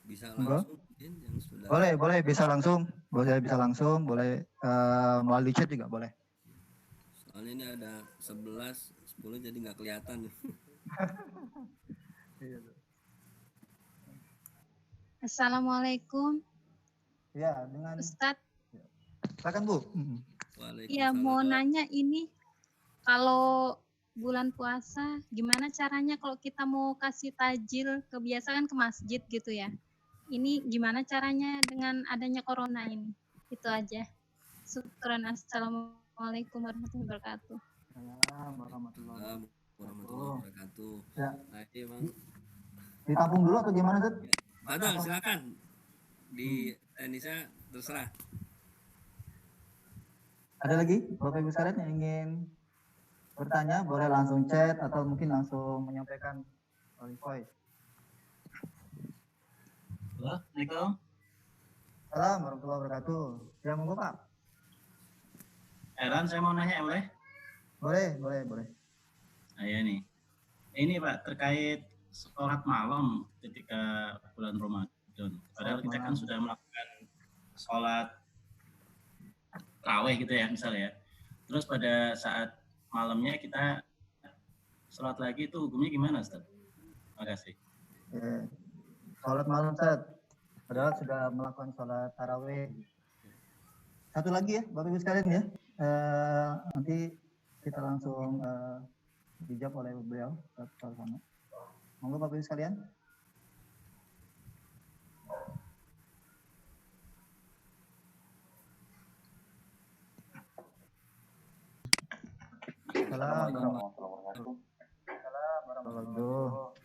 Bisa langsung yang sudah.
Boleh bisa langsung, boleh melalui chat juga boleh.
Soalnya ini ada 11, 10 jadi nggak kelihatan.
Assalamualaikum.
Ya, dengan
Ustadz.
Silakan Bu.
Iya, mau nanya ini kalau bulan puasa gimana caranya kalau kita mau kasih tajil, kebiasaan ke masjid gitu ya. Ini gimana caranya dengan adanya corona ini? Itu aja. Syukran. Assalamualaikum warahmatullahi wabarakatuh.
Waalaikumsalam warahmatullahi wabarakatuh.
Ya.
Nah, ini Bang.
Ditampung dulu atau gimana, Zat?
Padahal silakan. Di Indonesia terserah.
Ada lagi Bapak Ibu sekalian yang ingin bertanya, boleh langsung chat atau mungkin langsung menyampaikan melalui voice.
Assalamualaikum.
Assalamualaikum warahmatullahi wabarakatuh. Ya, monggo Pak.
Heran, saya mau nanya boleh?
Boleh.
Nah, ya nih. Ini Pak, terkait sholat malam ketika bulan Ramadan. Padahal kita kan sudah melakukan sholat tarawih gitu ya misalnya ya. Terus pada saat malamnya kita sholat lagi, itu hukumnya gimana Ustaz? Terima kasih.
Sholat malam Ustaz, padahal sudah melakukan sholat tarawih. Satu lagi ya Bapak Ibu sekalian ya, nanti
kita langsung dijawab oleh beliau sama. Monggo Bapak Ibu sekalian. Assalamualaikum warahmatullahi wabarakatuh.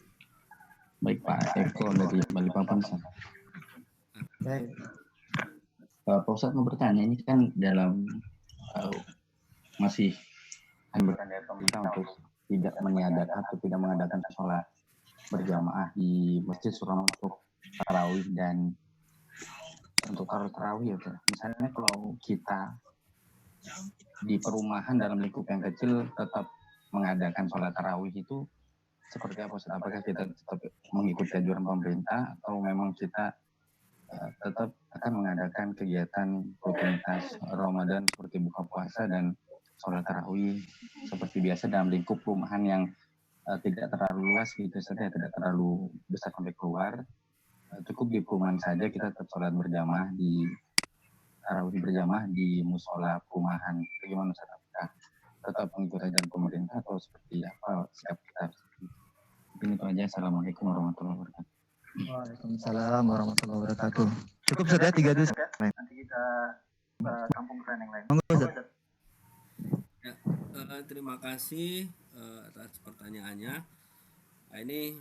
Baik Pak Eko dari Balikpapan.
Baik.
Pak Ustadz mau bertanya, ini kan dalam masih anjuran dari pemerintah untuk tidak meniadakan atau tidak mengadakan sholat berjamaah di Masjid Suram untuk tarawih dan untuk tarawih ya. Misalnya kalau kita di perumahan dalam lingkup yang kecil tetap mengadakan sholat tarawih itu seperti apa Ustaz? Apakah kita tetap mengikuti anjuran pemerintah atau memang kita tetap akan mengadakan kegiatan rutinitas Ramadan seperti buka puasa dan sholat tarawih seperti biasa dalam lingkup perumahan yang tidak terlalu luas gitu saja, tidak terlalu besar sampai keluar, cukup di perumahan saja kita tetap sholat berjamaah di tarawih berjamaah di musola perumahan. Bagaimana Ustaz? Apakah tetap mengikuti ajaran pemerintah atau seperti apa sikap kita? Mungkin itu aja. Assalamualaikum warahmatullahi wabarakatuh.
Waalaikumsalam warahmatullahi wabarakatuh. Cukup sudah 3 dus.
Nanti kita sambung ke yang lain.
Monggo Ustaz.
Ya, terima kasih atas pertanyaannya. Nah, ini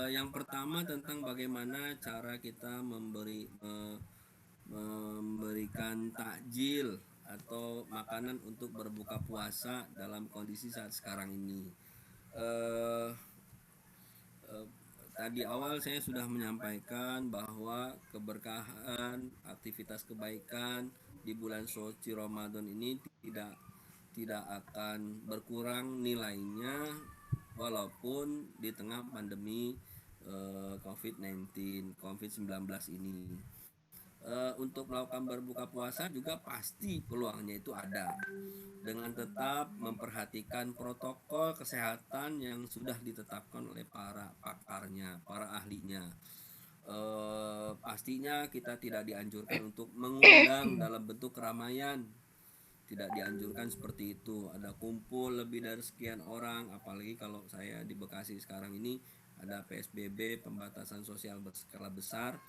yang pertama tentang bagaimana cara kita memberikan takjil atau makanan untuk berbuka puasa dalam kondisi saat sekarang ini. Tadi awal saya sudah menyampaikan bahwa keberkahan, aktivitas kebaikan di bulan suci Ramadan ini tidak akan berkurang nilainya walaupun di tengah pandemi COVID-19 ini. Untuk melakukan berbuka puasa juga pasti peluangnya itu ada dengan tetap memperhatikan protokol kesehatan yang sudah ditetapkan oleh para pakarnya, para ahlinya. Pastinya kita tidak dianjurkan untuk mengundang dalam bentuk keramaian, tidak dianjurkan seperti itu. Ada kumpul lebih dari sekian orang, apalagi kalau saya di Bekasi sekarang ini ada PSBB, pembatasan sosial berskala besar.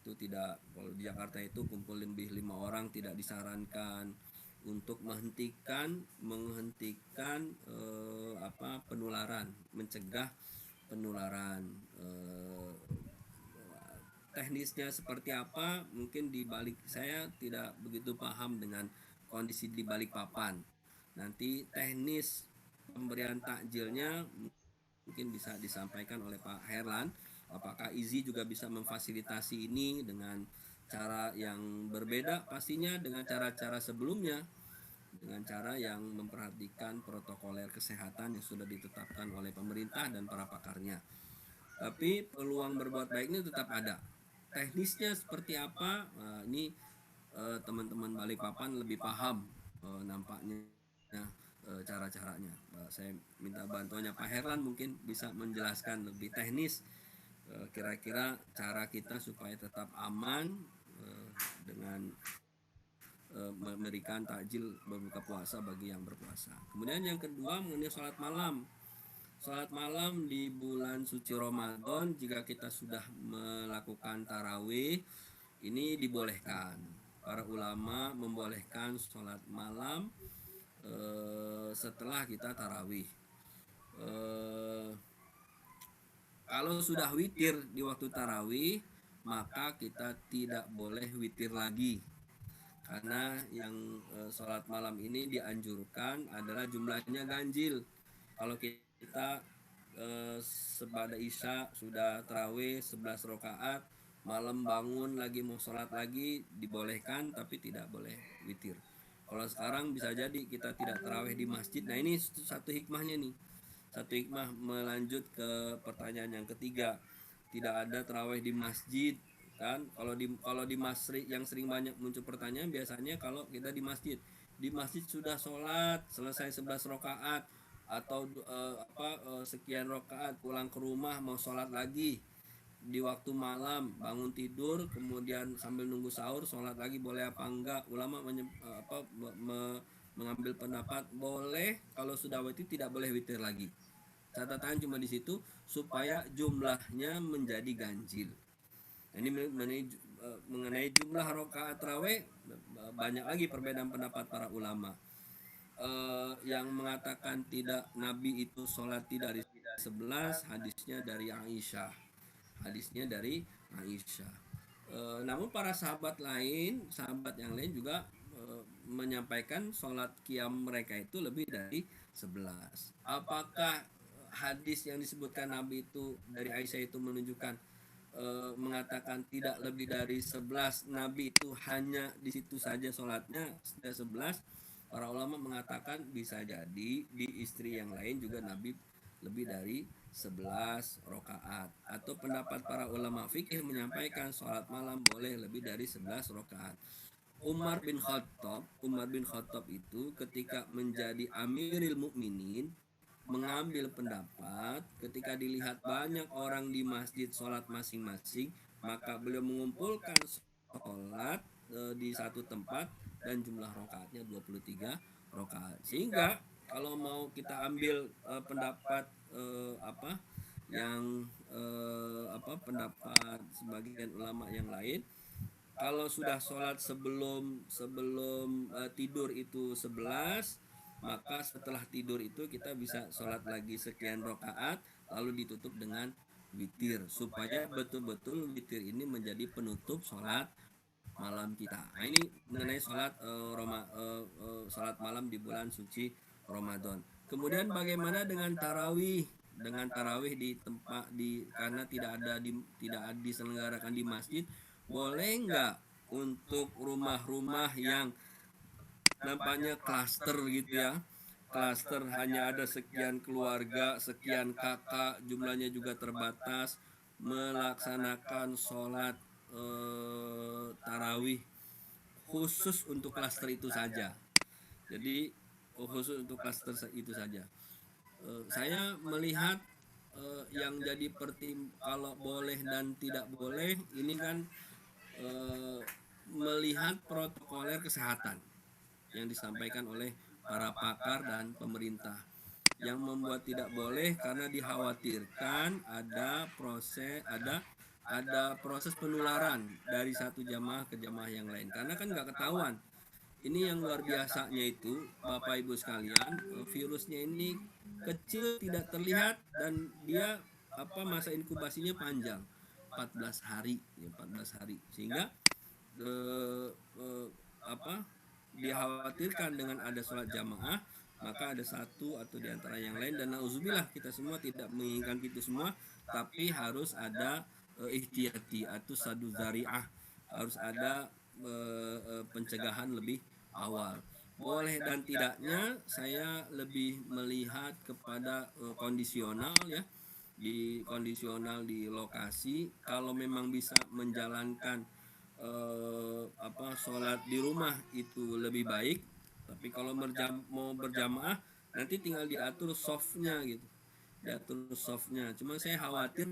Itu tidak, kalau di Jakarta itu kumpul lebih 5 orang tidak disarankan untuk menghentikan penularan, mencegah penularan. Teknisnya seperti apa mungkin di balik, saya tidak begitu paham dengan kondisi di Balikpapan. Nanti teknis pemberian takjilnya mungkin bisa disampaikan oleh Pak Herlan. Apakah IZI juga bisa memfasilitasi ini dengan cara yang berbeda pastinya dengan cara-cara sebelumnya, dengan cara yang memperhatikan protokoler kesehatan yang sudah ditetapkan oleh pemerintah dan para pakarnya. Tapi peluang berbuat baik ini tetap ada. Teknisnya seperti apa? Ini teman-teman Balikpapan lebih paham nampaknya cara-caranya. Saya minta bantuannya Pak Herlan, mungkin bisa menjelaskan lebih teknis kira-kira cara kita supaya tetap aman dengan memberikan takjil berbuka puasa bagi yang berpuasa. Kemudian yang kedua mengenai sholat malam. Sholat malam di bulan suci Ramadan, jika kita sudah melakukan tarawih, ini dibolehkan. Para ulama membolehkan sholat malam setelah kita tarawih. Kalau sudah witir di waktu tarawih, maka kita tidak boleh witir lagi. Karena yang sholat malam ini dianjurkan adalah jumlahnya ganjil. Kalau kita sepada isya sudah tarawih 11 rakaat, malam bangun lagi mau sholat lagi, dibolehkan tapi tidak boleh witir. Kalau sekarang bisa jadi kita tidak tarawih di masjid. Nah ini satu hikmahnya nih. Satu hikmah melanjut ke pertanyaan yang ketiga, tidak ada tarawih di masjid kan. Kalau di masjid yang sering banyak muncul pertanyaan biasanya kalau kita di masjid sudah sholat selesai 11 rakaat atau sekian rakaat, pulang ke rumah mau sholat lagi di waktu malam, bangun tidur kemudian sambil nunggu sahur sholat lagi boleh apa enggak. Ulama mengambil pendapat boleh, kalau sudah witir tidak boleh witir lagi. Catatan cuma di situ supaya jumlahnya menjadi ganjil. Ini mengenai jumlah rakaat tarawih banyak lagi perbedaan pendapat para ulama. Yang mengatakan tidak, Nabi itu sholat tidak dari 11, hadisnya dari Aisyah. Namun para sahabat yang lain juga menyampaikan sholat qiyam mereka itu lebih dari 11. Apakah hadis yang disebutkan Nabi itu dari Aisyah itu menunjukkan mengatakan tidak lebih dari 11, Nabi itu hanya di situ saja sholatnya sudah 11? Para ulama mengatakan bisa jadi di istri yang lain juga Nabi lebih dari 11 rakaat. Atau pendapat para ulama fikih menyampaikan sholat malam boleh lebih dari 11 rakaat. Umar bin Khattab itu ketika menjadi Amirul Mukminin mengambil pendapat ketika dilihat banyak orang di masjid sholat masing-masing, maka beliau mengumpulkan sholat di satu tempat dan jumlah rakaatnya 23 rakaat. Sehingga kalau mau kita ambil pendapat pendapat sebagian ulama yang lain, kalau sudah sholat sebelum tidur itu 11, maka setelah tidur itu kita bisa sholat lagi sekian rakaat lalu ditutup dengan witir, supaya betul-betul witir ini menjadi penutup sholat malam kita. Nah, ini mengenai sholat malam di bulan suci Ramadan. Kemudian bagaimana dengan tarawih? Dengan tarawih di tempat karena tidak diselenggarakan di masjid, boleh nggak untuk rumah-rumah yang nampaknya klaster gitu ya, klaster hanya ada sekian keluarga, sekian kakak, jumlahnya juga terbatas, melaksanakan sholat tarawih khusus untuk klaster itu saja. Jadi khusus untuk klaster itu saja. Saya melihat yang jadi kalau boleh dan tidak boleh ini kan melihat protokoler kesehatan yang disampaikan oleh para pakar dan pemerintah. Yang membuat tidak boleh karena dikhawatirkan ada proses penularan dari satu jamaah ke jamaah yang lain. Karena kan nggak ketahuan. Ini yang luar biasanya itu, Bapak Ibu sekalian, virusnya ini kecil tidak terlihat dan dia masa inkubasinya panjang, 14 hari. Sehingga dikhawatirkan dengan ada sholat jamaah, maka ada satu atau di antara yang lain, dan nauzubillah kita semua tidak menginginkan itu semua, tapi harus ada ihtiyati atau sadu zari'ah, harus ada pencegahan lebih awal. Boleh dan tidaknya saya lebih melihat kepada kondisional ya, di kondisional di lokasi. Kalau memang bisa menjalankan sholat di rumah itu lebih baik, tapi kalau mau berjamaah nanti tinggal diatur softnya gitu, cuma saya khawatir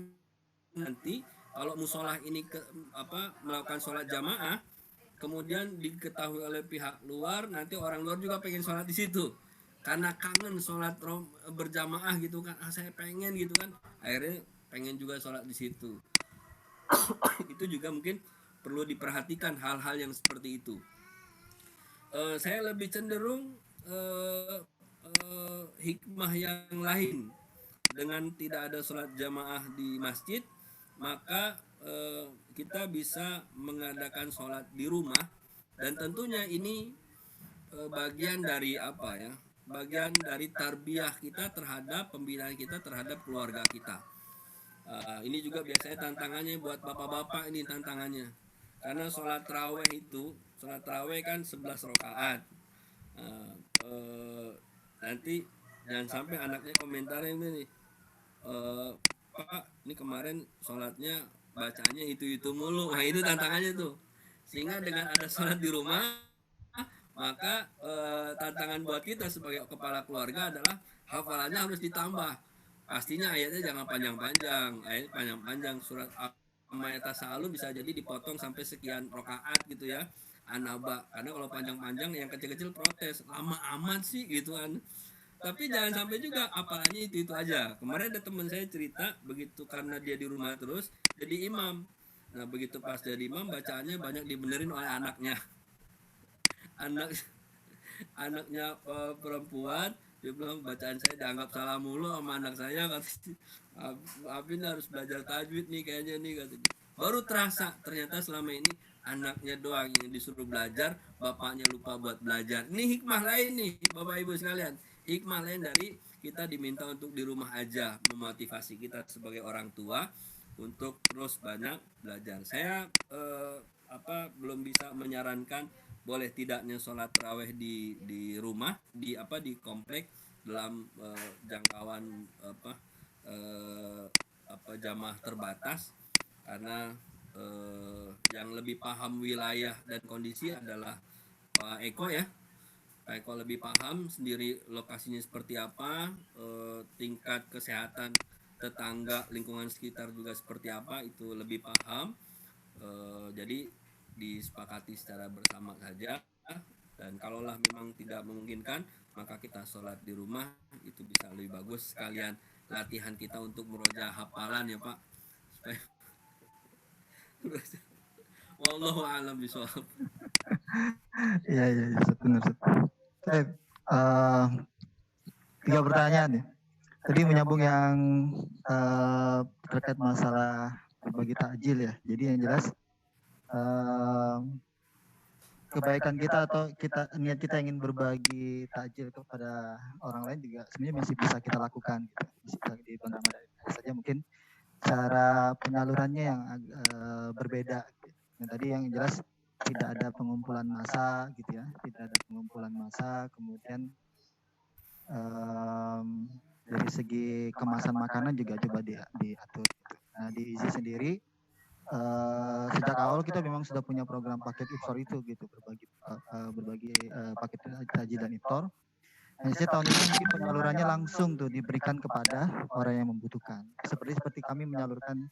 nanti kalau musolah ini melakukan sholat jamaah kemudian diketahui oleh pihak luar, nanti orang luar juga pengen sholat di situ karena kangen sholat berjamaah gitu kan, saya pengen gitu kan, akhirnya pengen juga sholat di situ. Itu juga mungkin perlu diperhatikan hal-hal yang seperti itu. Saya lebih cenderung hikmah yang lain. Dengan tidak ada sholat jamaah di masjid, maka kita bisa mengadakan sholat di rumah, dan tentunya ini bagian dari bagian dari tarbiyah kita terhadap pembinaan kita terhadap keluarga kita. Ini juga biasanya tantangannya buat bapak-bapak, ini tantangannya karena sholat tarawih kan 11 rakaat. Nanti jangan sampai anaknya komentarnya ini, Pak, ini kemarin sholatnya bacanya itu mulu. Nah, itu tantangannya tuh. Sehingga dengan ada sholat di rumah, maka tantangan buat kita sebagai kepala keluarga adalah hafalannya harus ditambah. Pastinya ayatnya jangan panjang-panjang, surat Amma Yatasa'alun bisa jadi dipotong sampai sekian rakaat gitu ya. anaba, karena kalau panjang-panjang yang kecil-kecil protes, lama amat sih gitu kan. Tapi jangan sampai juga apalanya itu aja. Kemarin ada teman saya cerita begitu, karena dia di rumah terus jadi imam. Nah begitu pas jadi imam, bacaannya banyak dibenerin oleh anaknya. Anaknya perempuan, dia bilang bacaan saya dianggap salah mulu sama anak saya, katanya. Abin harus belajar tajwid nih kayaknya nih, katanya. Baru terasa ternyata selama ini anaknya doang yang disuruh belajar, bapaknya lupa buat belajar. Ini hikmah lain nih Bapak Ibu sekalian, hikmah lain dari kita diminta untuk di rumah aja, memotivasi kita sebagai orang tua untuk terus banyak belajar. Saya belum bisa menyarankan boleh tidaknya sholat tarawih di rumah, di komplek dalam jangkauan jamaah terbatas, karena yang lebih paham wilayah dan kondisi adalah Pak Eko ya. Pak Eko lebih paham sendiri lokasinya seperti apa, tingkat kesehatan tetangga, lingkungan sekitar juga seperti apa, itu lebih paham. Jadi disepakati secara bersama saja, dan kalaulah memang tidak memungkinkan maka kita sholat di rumah, itu bisa lebih bagus, sekalian latihan kita untuk murojaah hafalan ya Pak. Wallahu a'lam bishawab.
Iya, benar. Tiga pertanyaan ya. Tadi menyambung yang terkait masalah berbagi takjil ya. Jadi yang jelas kebaikan kita atau niat kita ingin berbagi takjil kepada orang lain juga sebenarnya masih bisa kita lakukan gitu. Masih bisa di bulan Ramadan saja, mungkin cara penyalurannya yang berbeda gitu. Nah, tadi yang jelas tidak ada pengumpulan massa gitu ya, tidak ada pengumpulan massa, kemudian dari segi kemasan makanan juga coba diatur gitu. Nah, di IZI sendiri sejak awal kita memang sudah punya program paket iftar itu gitu, berbagi paket takjil dan iftar. Nah, tahun ini mungkin penyalurannya langsung tuh diberikan kepada orang yang membutuhkan. Seperti kami menyalurkan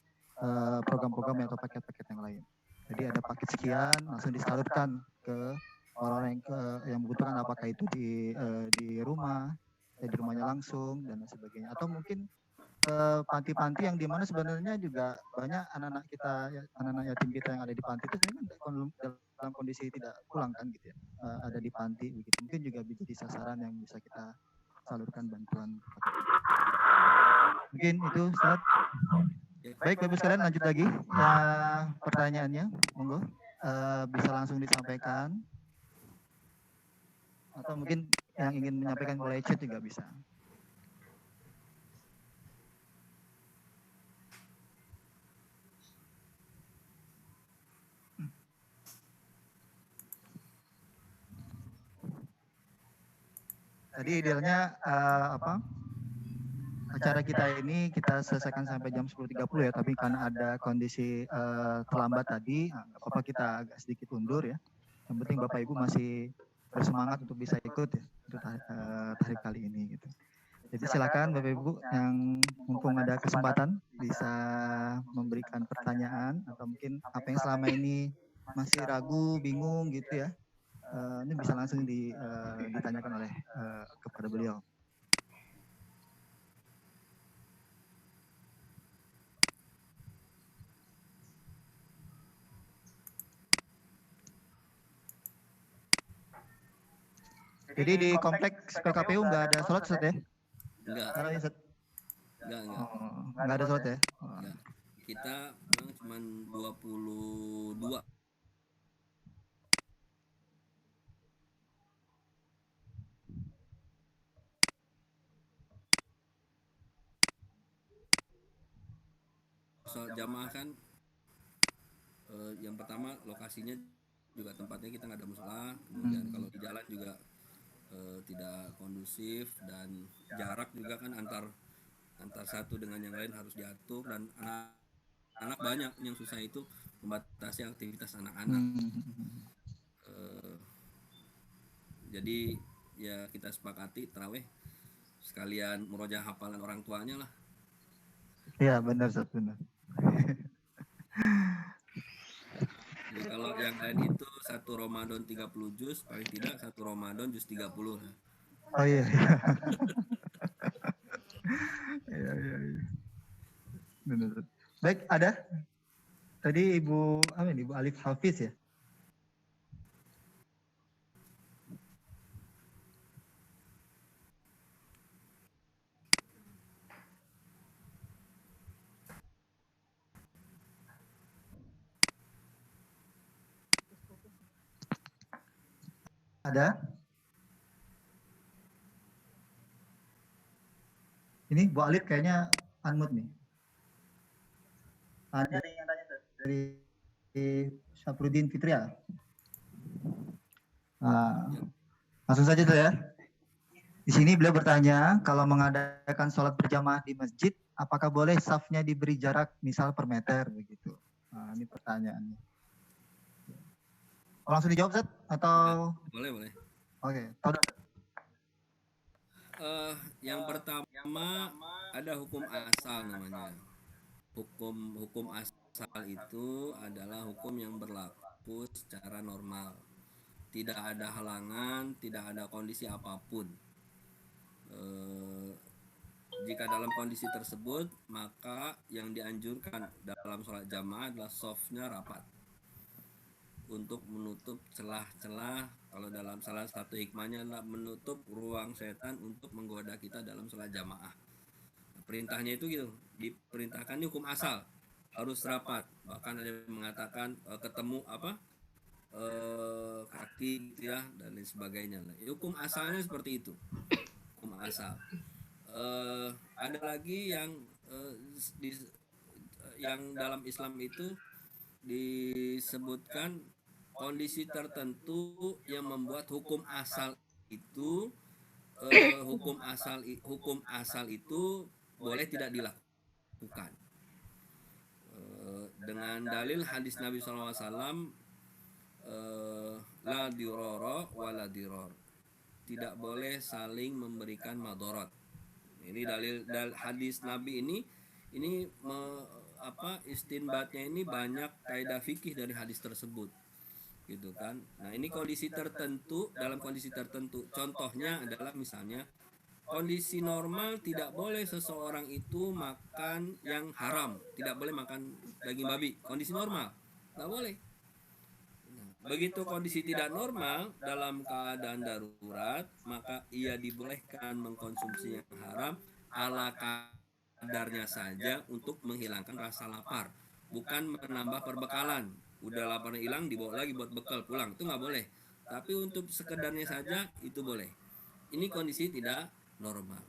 program-program atau paket-paket yang lain. Jadi ada paket sekian langsung disalurkan ke orang yang membutuhkan, apakah itu di rumah, di rumahnya langsung dan sebagainya, atau mungkin panti-panti yang dimana sebenarnya juga banyak anak-anak kita, anak-anak yatim kita yang ada di panti itu sebenarnya dalam kondisi tidak pulang kan gitu ya, ada di panti begitu, mungkin juga menjadi sasaran yang bisa kita salurkan bantuan. Mungkin itu Ustaz. Baik Bapak sekalian, lanjut lagi ya pertanyaannya, monggo bisa langsung disampaikan atau mungkin yang ingin menyampaikan boleh chat juga bisa. Tadi idealnya acara kita ini kita selesaikan sampai jam 10.30 ya, tapi karena ada kondisi terlambat tadi, nggak apa-apa, kita agak sedikit undur ya. Yang penting Bapak Ibu masih bersemangat untuk bisa ikut ya untuk tahlil kali ini gitu. Jadi silakan Bapak Ibu yang mumpung ada kesempatan bisa memberikan pertanyaan atau mungkin apa yang selama ini masih ragu, bingung gitu ya. Ini bisa langsung ditanyakan oleh kepada beliau. Jadi di kompleks PKPU nggak ada sholat Ustaz ya?
Enggak.
Nggak ada sholat ya?
Enggak. Kita cuma 22. So, jamaah kan yang pertama lokasinya juga tempatnya kita nggak ada musola, kemudian kalau di jalan juga tidak kondusif, dan jarak juga kan antar satu dengan yang lain harus diatur, dan anak banyak yang susah itu membatasi aktivitas anak-anak. Jadi ya kita sepakati tarawih sekalian murojaah hafalan orang tuanya lah. Iya
benar Ustaz, benar.
Jadi kalau yang lain itu 1 Ramadan 30 juz, paling tidak 1 Ramadan juz 30 lah.
Oh iya. Iya. Benar. Baik, ada? Tadi Ibu Alif Hafiz ya? Ada? Ini Bu Alif kayaknya unmute nih. Ada yang tanya dari Syafruddin Fitria. Langsung saja tuh ya. Di sini beliau bertanya, kalau mengadakan sholat berjamaah di masjid, apakah boleh safnya diberi jarak misal per meter begitu? Nah, ini pertanyaannya. Langsung dijawab, Zat? Atau?
Boleh.
Oke, tahu.
Yang pertama ada hukum asal namanya. Hukum asal itu adalah hukum yang berlaku secara normal. Tidak ada halangan, tidak ada kondisi apapun. Jika dalam kondisi tersebut, maka yang dianjurkan dalam sholat jamaah adalah softnya rapat untuk menutup celah-celah. Kalau dalam salah satu hikmahnya adalah menutup ruang setan untuk menggoda kita dalam sholat jamaah. Perintahnya itu gitu, diperintahkan ini hukum asal, harus rapat. Bahkan ada yang mengatakan ketemu kaki gitu ya, dan lain sebagainya. Hukum asalnya seperti itu, hukum asal. Ada lagi yang dalam Islam itu disebutkan kondisi tertentu yang membuat hukum asal itu hukum asal itu boleh tidak dilakukan dengan dalil hadis Nabi SAW, la dirara wa la dirar, tidak boleh saling memberikan madarat. Ini dalil hadis Nabi ini istinbatnya ini banyak kaidah fikih dari hadis tersebut, gitu kan. Nah, ini kondisi tertentu, dalam kondisi tertentu. Contohnya adalah misalnya kondisi normal tidak boleh seseorang itu makan yang haram, tidak boleh makan daging babi. Kondisi normal nggak boleh. Nah, begitu kondisi tidak normal, dalam keadaan darurat, maka ia dibolehkan mengkonsumsi yang haram ala kadarnya saja untuk menghilangkan rasa lapar, bukan menambah perbekalan. Udah lapar hilang, dibawa lagi buat bekal pulang, itu nggak boleh. Tapi untuk sekedarnya saja itu boleh. Ini kondisi tidak normal.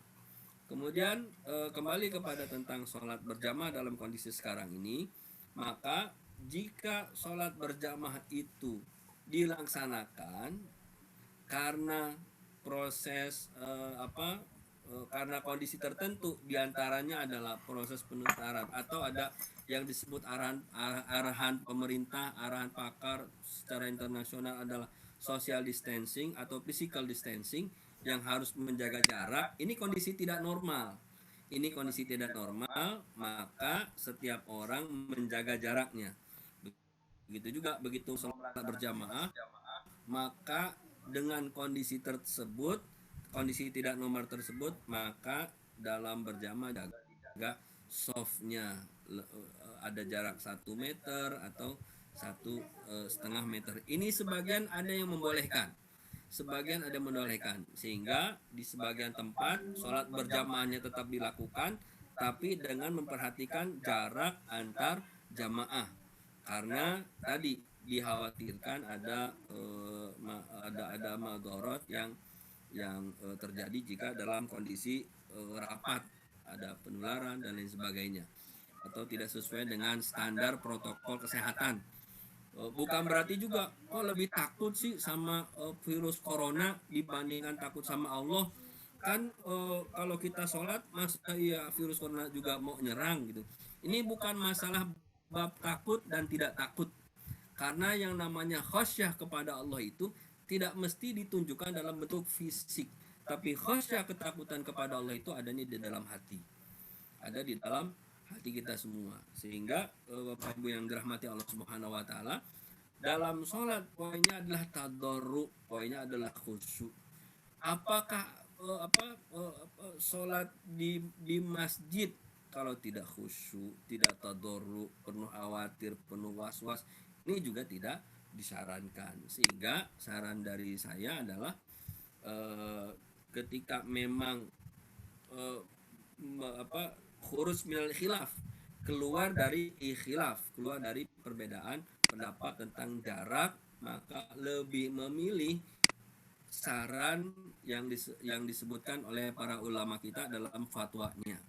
Kemudian kembali kepada tentang sholat berjamaah dalam kondisi sekarang ini, maka jika sholat berjamaah itu dilaksanakan karena proses karena kondisi tertentu, diantaranya adalah proses penutaran atau ada yang disebut arahan pemerintah, arahan pakar secara internasional adalah social distancing atau physical distancing, yang harus menjaga jarak. Ini kondisi tidak normal. Ini kondisi tidak normal, maka setiap orang menjaga jaraknya. Begitu juga begitu sholat berjamaah, maka dengan kondisi tersebut, kondisi tidak normal tersebut, maka dalam berjamaah jaga softnya, ada jarak 1 meter atau 1,5 meter. Ini sebagian ada yang membolehkan, sebagian ada yang menolehkan, sehingga di sebagian tempat sholat berjamaahnya tetap dilakukan, tapi dengan memperhatikan jarak antar jamaah, karena tadi dikhawatirkan ada madorot yang terjadi jika dalam kondisi rapat, ada penularan dan lain sebagainya, atau tidak sesuai dengan standar protokol kesehatan. Bukan berarti juga kok lebih takut sih sama virus corona dibandingkan takut sama Allah. Kan kalau kita sholat, masa iya virus corona juga mau nyerang gitu. Ini bukan masalah bab takut dan tidak takut. Karena yang namanya khasyah kepada Allah itu tidak mesti ditunjukkan dalam bentuk fisik. Tapi khasyah, ketakutan kepada Allah itu adanya di dalam hati. Ada di dalam hati kita semua, sehingga Bapak Ibu yang dirahmati Allah Subhanahu wa taala, dalam sholat poinnya adalah tadarru, poinnya adalah khusyuk. Apakah sholat di masjid kalau tidak khusyuk, tidak tadarru, penuh khawatir, penuh was-was, ini juga tidak disarankan. Sehingga saran dari saya adalah ketika memang khurus minal khilaf, keluar dari ikhilaf, keluar dari perbedaan pendapat tentang jarak, maka lebih memilih saran yang disebutkan oleh para ulama kita dalam fatwanya.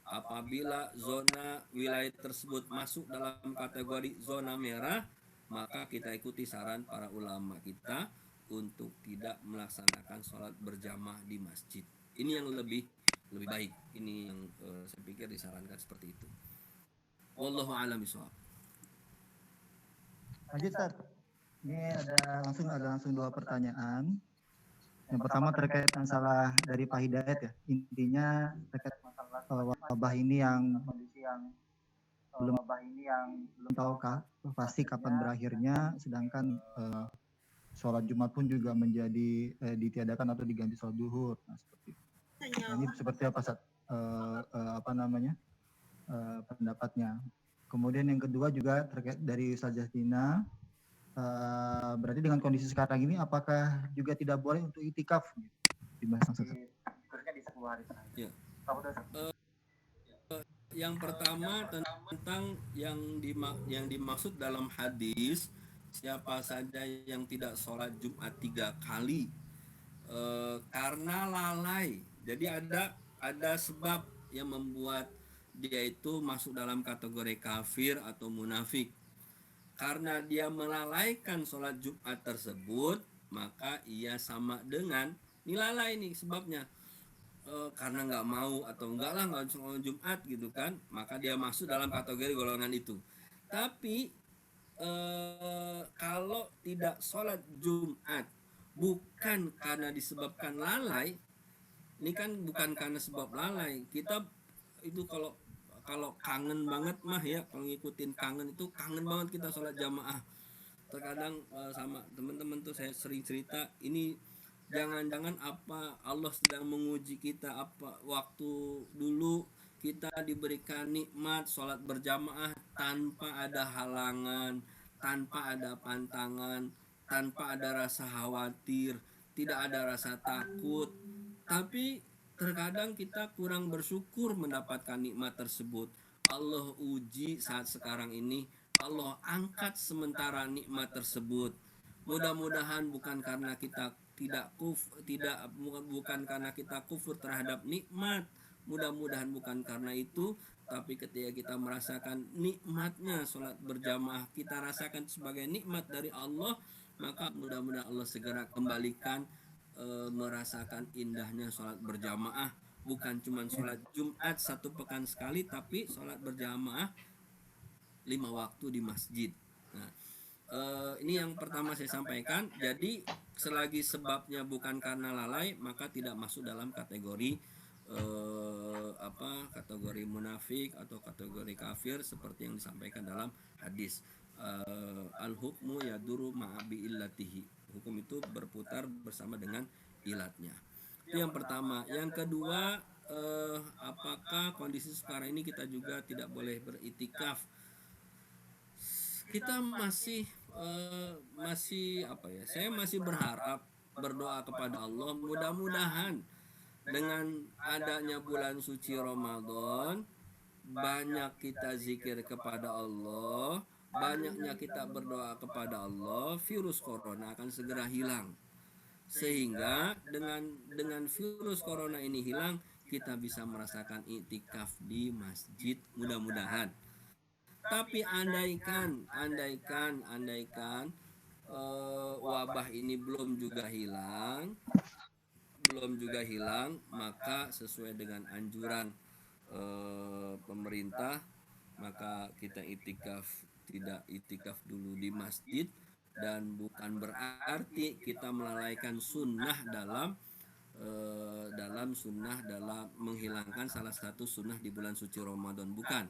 Apabila zona wilayah tersebut masuk dalam kategori zona merah, maka kita ikuti saran para ulama kita untuk tidak melaksanakan sholat berjamaah di masjid. Ini yang lebih baik. Ini yang saya pikir disarankan seperti itu. Wallahu a'lam bishawab.
Lanjut, Ustaz. Ini ada langsung 2 pertanyaan. Yang pertama terkait masalah dari Pak Hidayat ya. Intinya terkait masalah wabah ini yang belum tahu pasti kapan berakhirnya, sedangkan sholat Jumat pun juga menjadi ditiadakan atau diganti sholat duhur. Nah, seperti itu. Nah, ini seperti apa, Ustaz? Pendapatnya. Kemudian yang kedua juga terkait dari Ustaz Jastina, berarti dengan kondisi sekarang ini apakah juga tidak boleh untuk itikaf di masa
ya. Yang pertama tentang yang dimaksud dalam hadis, siapa saja yang tidak sholat Jumat 3 kali karena lalai. Jadi ada sebab yang membuat dia itu masuk dalam kategori kafir atau munafik. Karena dia melalaikan sholat Jumat tersebut, maka ia sama dengan ini lalai nih sebabnya. Karena nggak mau atau enggak lah nggak sholat Jumat gitu kan, maka dia masuk dalam kategori golongan itu. Tapi kalau tidak sholat Jumat bukan karena disebabkan lalai, ini kan bukan karena sebab lalai. Kita itu kalau kangen banget mah ya, kalau ngikutin kangen itu kangen banget kita sholat jamaah. Terkadang sama teman-teman tuh saya sering cerita, ini jangan-jangan apa Allah sedang menguji kita, apa waktu dulu kita diberikan nikmat sholat berjamaah tanpa ada halangan, tanpa ada pantangan, tanpa ada rasa khawatir, tidak ada rasa takut. Tapi terkadang kita kurang bersyukur mendapatkan nikmat tersebut. Allah uji saat sekarang ini, Allah angkat sementara nikmat tersebut. Mudah-mudahan bukan karena kita bukan karena kita kufur terhadap nikmat. Mudah-mudahan bukan karena itu, tapi ketika kita merasakan nikmatnya sholat berjamaah, kita rasakan sebagai nikmat dari Allah, maka mudah-mudahan Allah segera kembalikan merasakan indahnya sholat berjamaah, bukan cuma sholat Jumat 1 pekan sekali, tapi sholat berjamaah 5 waktu di masjid. Nah, ini yang pertama saya sampaikan. Jadi selagi sebabnya bukan karena lalai, maka tidak masuk dalam kategori kategori munafik atau kategori kafir seperti yang disampaikan dalam hadis. Al-hukmu yaduru ma'abi illatihi. Hukum itu berputar bersama dengan ilatnya. Itu yang pertama. Yang kedua, apakah kondisi sekarang ini kita juga tidak boleh beritikaf? Kita masih saya masih berharap, berdoa kepada Allah, mudah-mudahan dengan adanya bulan suci Ramadan, banyak kita zikir kepada Allah, banyaknya kita berdoa kepada Allah, virus corona akan segera hilang. Sehingga dengan virus corona ini hilang, kita bisa merasakan iktikaf di masjid, mudah-mudahan. Tapi andaikan wabah ini belum juga hilang, maka sesuai dengan anjuran pemerintah, maka kita tidak itikaf dulu di masjid, dan bukan berarti kita melalaikan sunnah dalam menghilangkan salah satu sunnah di bulan suci Ramadan, bukan.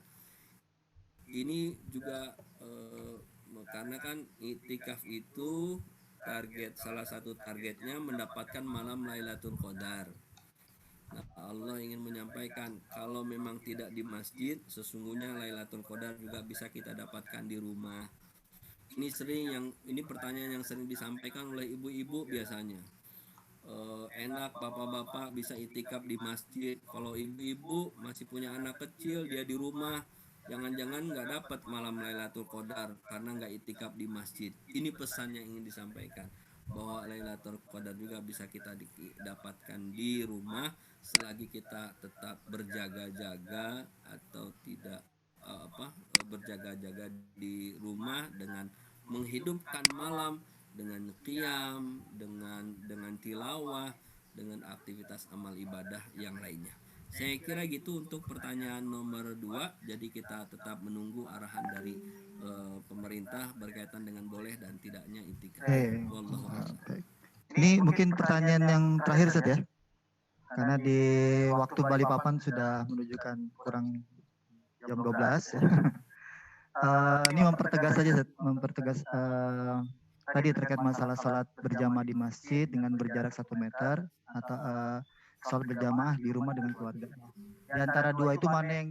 Ini juga karena kan iktikaf itu salah satu targetnya mendapatkan malam Lailatul Qadar. Nah, Allah ingin menyampaikan kalau memang tidak di masjid, sesungguhnya Lailatul Qadar juga bisa kita dapatkan di rumah. Ini pertanyaan yang sering disampaikan oleh ibu-ibu biasanya. Enak bapak-bapak bisa itikaf di masjid, kalau ibu-ibu masih punya anak kecil, dia di rumah, jangan-jangan nggak dapat malam Lailatul Qadar karena nggak itikaf di masjid. Ini pesan yang ingin disampaikan, bahwa Lailatul Qadar juga bisa kita dapatkan di rumah selagi kita tetap berjaga-jaga atau tidak berjaga-jaga di rumah dengan menghidupkan malam, dengan qiyam, dengan tilawah, dengan aktivitas amal ibadah yang lainnya. Saya kira gitu untuk pertanyaan nomor 2. Jadi kita tetap menunggu arahan dari pemerintah berkaitan dengan boleh dan tidaknya iktikaf.
Ini mungkin pertanyaan yang terakhir Ustaz ya. Karena di waktu Balikpapan sudah menunjukkan kurang jam 12 ya. Ini mempertegas saja Ustaz, mempertegas tadi terkait masalah salat berjamaah di masjid dengan berjarak 1 meter atau salat berjamaah di rumah dengan keluarga. Di antara dua itu mana yang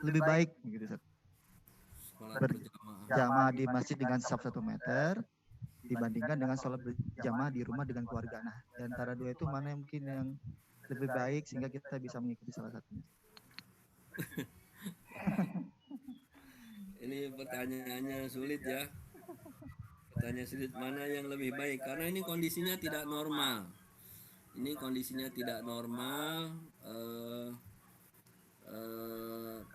lebih baik gitu Ustaz? Berjamaah di masjid dengan saf 1 meter dibandingkan dengan sholat berjamaah di rumah dengan keluarga. Nah, di antara dua itu mana yang mungkin yang lebih baik sehingga kita bisa mengikuti salah satunya?
Ini pertanyaannya sulit ya. Pertanyaan sulit, mana yang lebih baik, karena ini kondisinya tidak normal. Ini kondisinya tidak normal.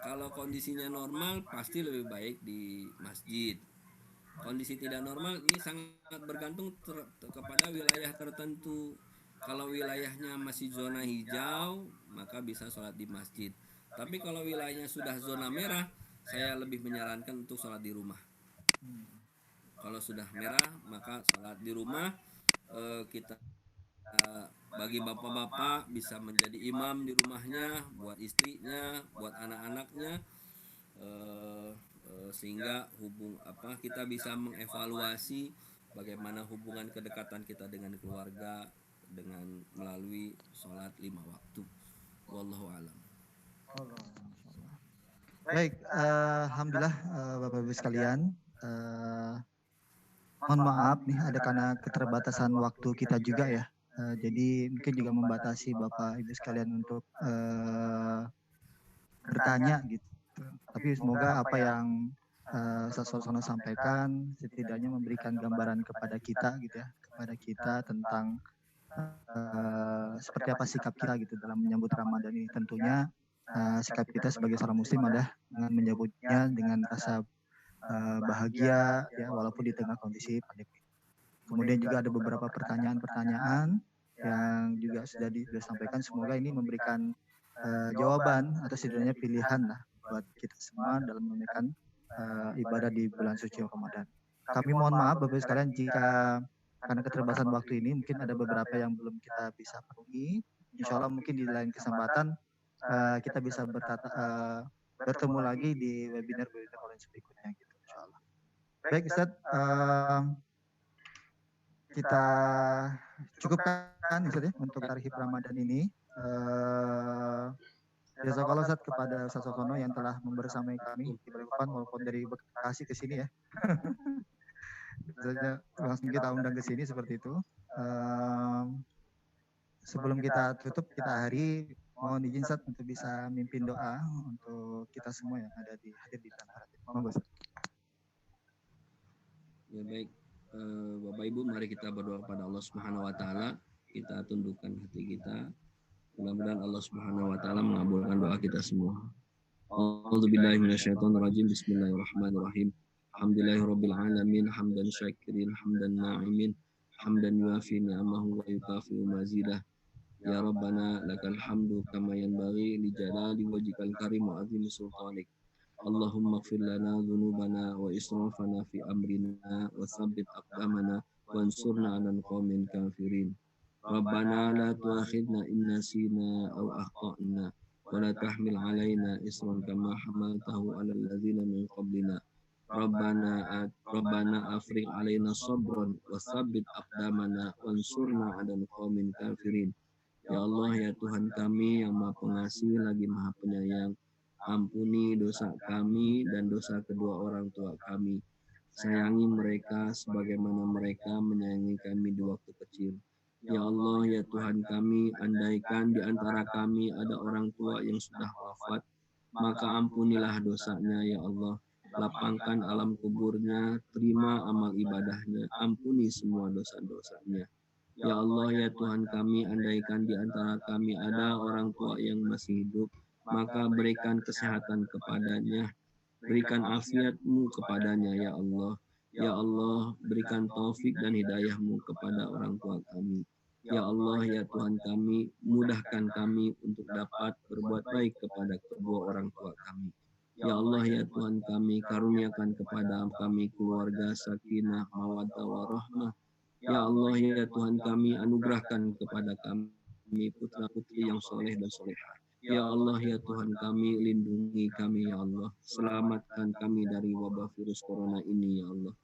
Kalau kondisinya normal pasti lebih baik di masjid. Kondisi tidak normal ini sangat bergantung kepada wilayah tertentu. Kalau wilayahnya masih zona hijau, maka bisa sholat di masjid. Tapi kalau wilayahnya sudah zona merah, saya lebih menyarankan untuk sholat di rumah. Kalau sudah merah, maka sholat di rumah. Kita bagi bapak-bapak bisa menjadi imam di rumahnya, buat istrinya, buat anak-anaknya, sehingga kita bisa mengevaluasi bagaimana hubungan kedekatan kita dengan keluarga dengan melalui sholat 5 waktu. Wallahu a'lam.
Baik, alhamdulillah Bapak Ibu sekalian. Mohon maaf nih ada karena keterbatasan waktu kita juga ya. Jadi mungkin juga membatasi Bapak Ibu sekalian untuk bertanya gitu. Tapi semoga apa yang Ustaz Sulsana sampaikan setidaknya memberikan gambaran kepada kita gitu ya, kepada kita tentang seperti apa sikap kita gitu dalam menyambut Ramadan ini. Tentunya sikap kita sebagai seorang muslim adalah dengan menyambutnya dengan rasa bahagia ya, walaupun di tengah kondisi pandemi. Kemudian juga ada beberapa pertanyaan-pertanyaan yang juga sudah disampaikan. Semoga ini memberikan jawaban atau setidaknya pilihan lah buat kita semua dalam menunaikan ibadah di bulan suci Ramadan. Kami mohon maaf Bapak Ibu sekalian jika karena keterbatasan waktu ini mungkin ada beberapa yang belum kita bisa penuhi. Insya Allah mungkin di lain kesempatan kita bisa bertemu lagi di webinar-webinar online berikutnya gitu insya Allah. Baik Ustaz, kita cukupkan Ustaz ya untuk Tarhib Ramadan ini. Jazakallah Ustaz kepada Ustaz Sulsana yang telah membersamai kami di Balikpapan walaupun dari Bekasi ke sini ya. Langsung kita undang ke sini seperti itu. Sebelum kita tutup, kita akhiri, mohon izin Ustaz untuk bisa mimpin doa untuk kita semua yang ada hadir di tanah. Monggo Ustaz.
Ya baik, Bapak Ibu, mari kita berdoa kepada Allah Subhanahu wa taala. Kita tundukkan hati kita. Mudah-mudahan Allah Subhanahu wa taala mengabulkan doa kita semua. A'udzubillahi minasyaitonirrajim. Bismillahirrahmanirrahim. Alhamdulillahirabbil alamin, hamdan syakirin, hamdan na'imin, hamdan yuafi ni'amahu wa yukafi'u mazidah. Ya Rabbana lakal hamdu kama yanbaghi li jalali wajhikal karim wa 'azimi sultanik. Allahumma ighfir lana dhunubana wa israfana fi amrina wa tsabbit aqdamana wa ansurna 'alal qaumin kafirin. Rabbana la tu'akhidna in nasina aw akhtana wa la tahmil 'alaina isran kama hamaltahu 'alal ladzina min qablina. Rabbana afrigh alaina sabran wa tsabbit aqdamana wansurna 'alal qaumin kafirin. Ya Allah, ya Tuhan kami yang Maha Pengasih lagi Maha Penyayang, ampuni dosa kami dan dosa kedua orang tua kami. Sayangi mereka sebagaimana mereka menyayangi kami di waktu kecil. Ya Allah, ya Tuhan kami, andaikan di antara kami ada orang tua yang sudah wafat, maka ampunilah dosanya ya Allah. Lapangkan alam kuburnya, terima amal ibadahnya, ampuni semua dosa-dosanya. Ya Allah, ya Tuhan kami, andaikan di antara kami ada orang tua yang masih hidup, maka berikan kesehatan kepadanya, berikan afiat-Mu kepadanya ya Allah. Ya Allah, berikan taufik dan hidayah-Mu kepada orang tua kami. Ya Allah, ya Tuhan kami, mudahkan kami untuk dapat berbuat baik kepada kedua orang tua kami. Ya Allah, ya Tuhan kami, karuniakan kepada kami keluarga sakinah, mawaddah, warahmah. Ya Allah, ya Tuhan kami, anugerahkan kepada kami putra-putri yang soleh dan solehah. Ya Allah, ya Tuhan kami, lindungi kami ya Allah. Selamatkan kami dari wabah virus corona ini ya Allah.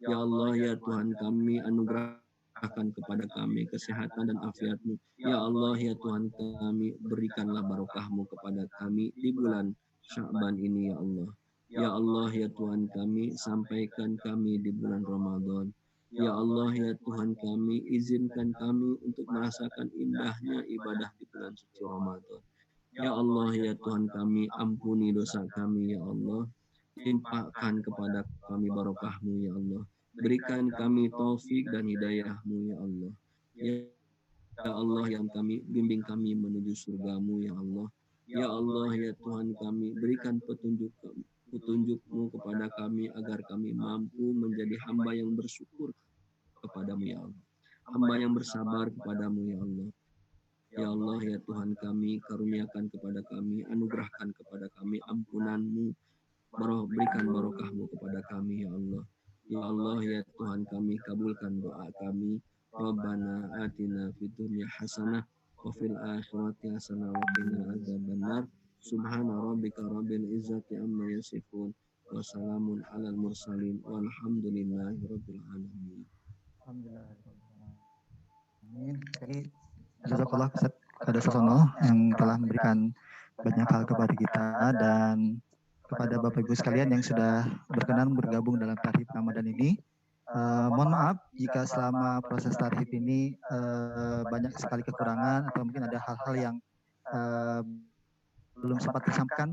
Ya Allah, ya Tuhan kami, anugerahkan kepada kami kesehatan dan afiat-Mu. Ya Allah, ya Tuhan kami, berikanlah barokah-Mu kepada kami di bulan Sya'ban ini ya Allah. Ya Allah, ya Tuhan kami, sampaikan kami di bulan Ramadan. Ya Allah, ya Tuhan kami, izinkan kami untuk merasakan indahnya ibadah di bulan suci Ramadan. Ya Allah, ya Tuhan kami, ampuni dosa kami ya Allah. Limpahkan kepada kami barokah-Mu ya Allah. Berikan kami taufik dan hidayah-Mu ya Allah. Ya Allah, yang kami, bimbing kami menuju surga-Mu ya Allah. Ya Allah, ya Tuhan kami, berikan petunjuk-Mu kepada kami agar kami mampu menjadi hamba yang bersyukur kepada-Mu ya Allah. Hamba yang bersabar kepada-Mu ya Allah. Ya Allah, ya Tuhan kami, karuniakan kepada kami, anugerahkan kepada kami ampunan-Mu, berikan barokah-Mu kepada kami ya Allah. Ya Allah, ya Tuhan kami, kabulkan doa kami. Rabbana atina fid dunya hasanah wa fil akhirati hasanah wa qina adzabannar. Subhana rabbika rabbil izzati amma yasifun wa salamun alal mursalin walhamdulillahi rabbil alamin.
Amin. Jadi jazakallah Ustaz Kada Sasono yang telah memberikan banyak hal kepada kita dan kepada Bapak Ibu sekalian yang sudah berkenan bergabung dalam Tarhib Ramadan ini. Mohon maaf jika selama proses tarhib ini banyak sekali kekurangan atau mungkin ada hal-hal yang belum sempat disampaikan,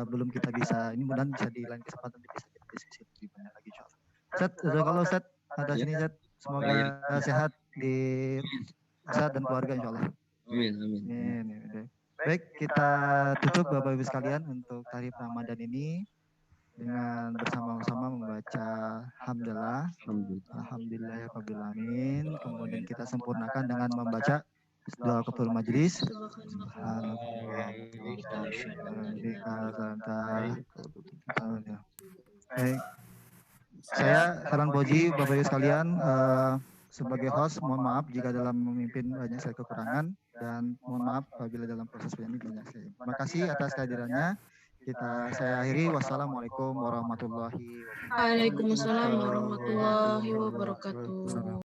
belum kita bisa, ini mudah-mudahan bisa di lain kesempatan bisa kita diskusi lebih banyak lagi insyaallah. Ustaz, kalau Ustaz ada sini Ustaz, semoga sehat di Ustaz dan keluarga insyaallah.
Amin, amin.
Baik, kita tutup Bapak Ibu sekalian untuk Tarhib Ramadan ini dengan bersama-sama membaca Alhamdulillah, Alhamdulillahirabbil alamin. Kemudian kita sempurnakan dengan membaca doa kafaratul majelis. Baik. Saya Haran Boji, Bapak Ibu sekalian, sebagai host, mohon maaf jika dalam memimpin banyak sekali kekurangan dan mohon maaf apabila dalam proses penyanyi banyak sekali. Terima kasih atas kehadirannya. Saya akhiri. Wassalamualaikum warahmatullahi wabarakatuh.
Waalaikumsalam warahmatullahi wabarakatuh.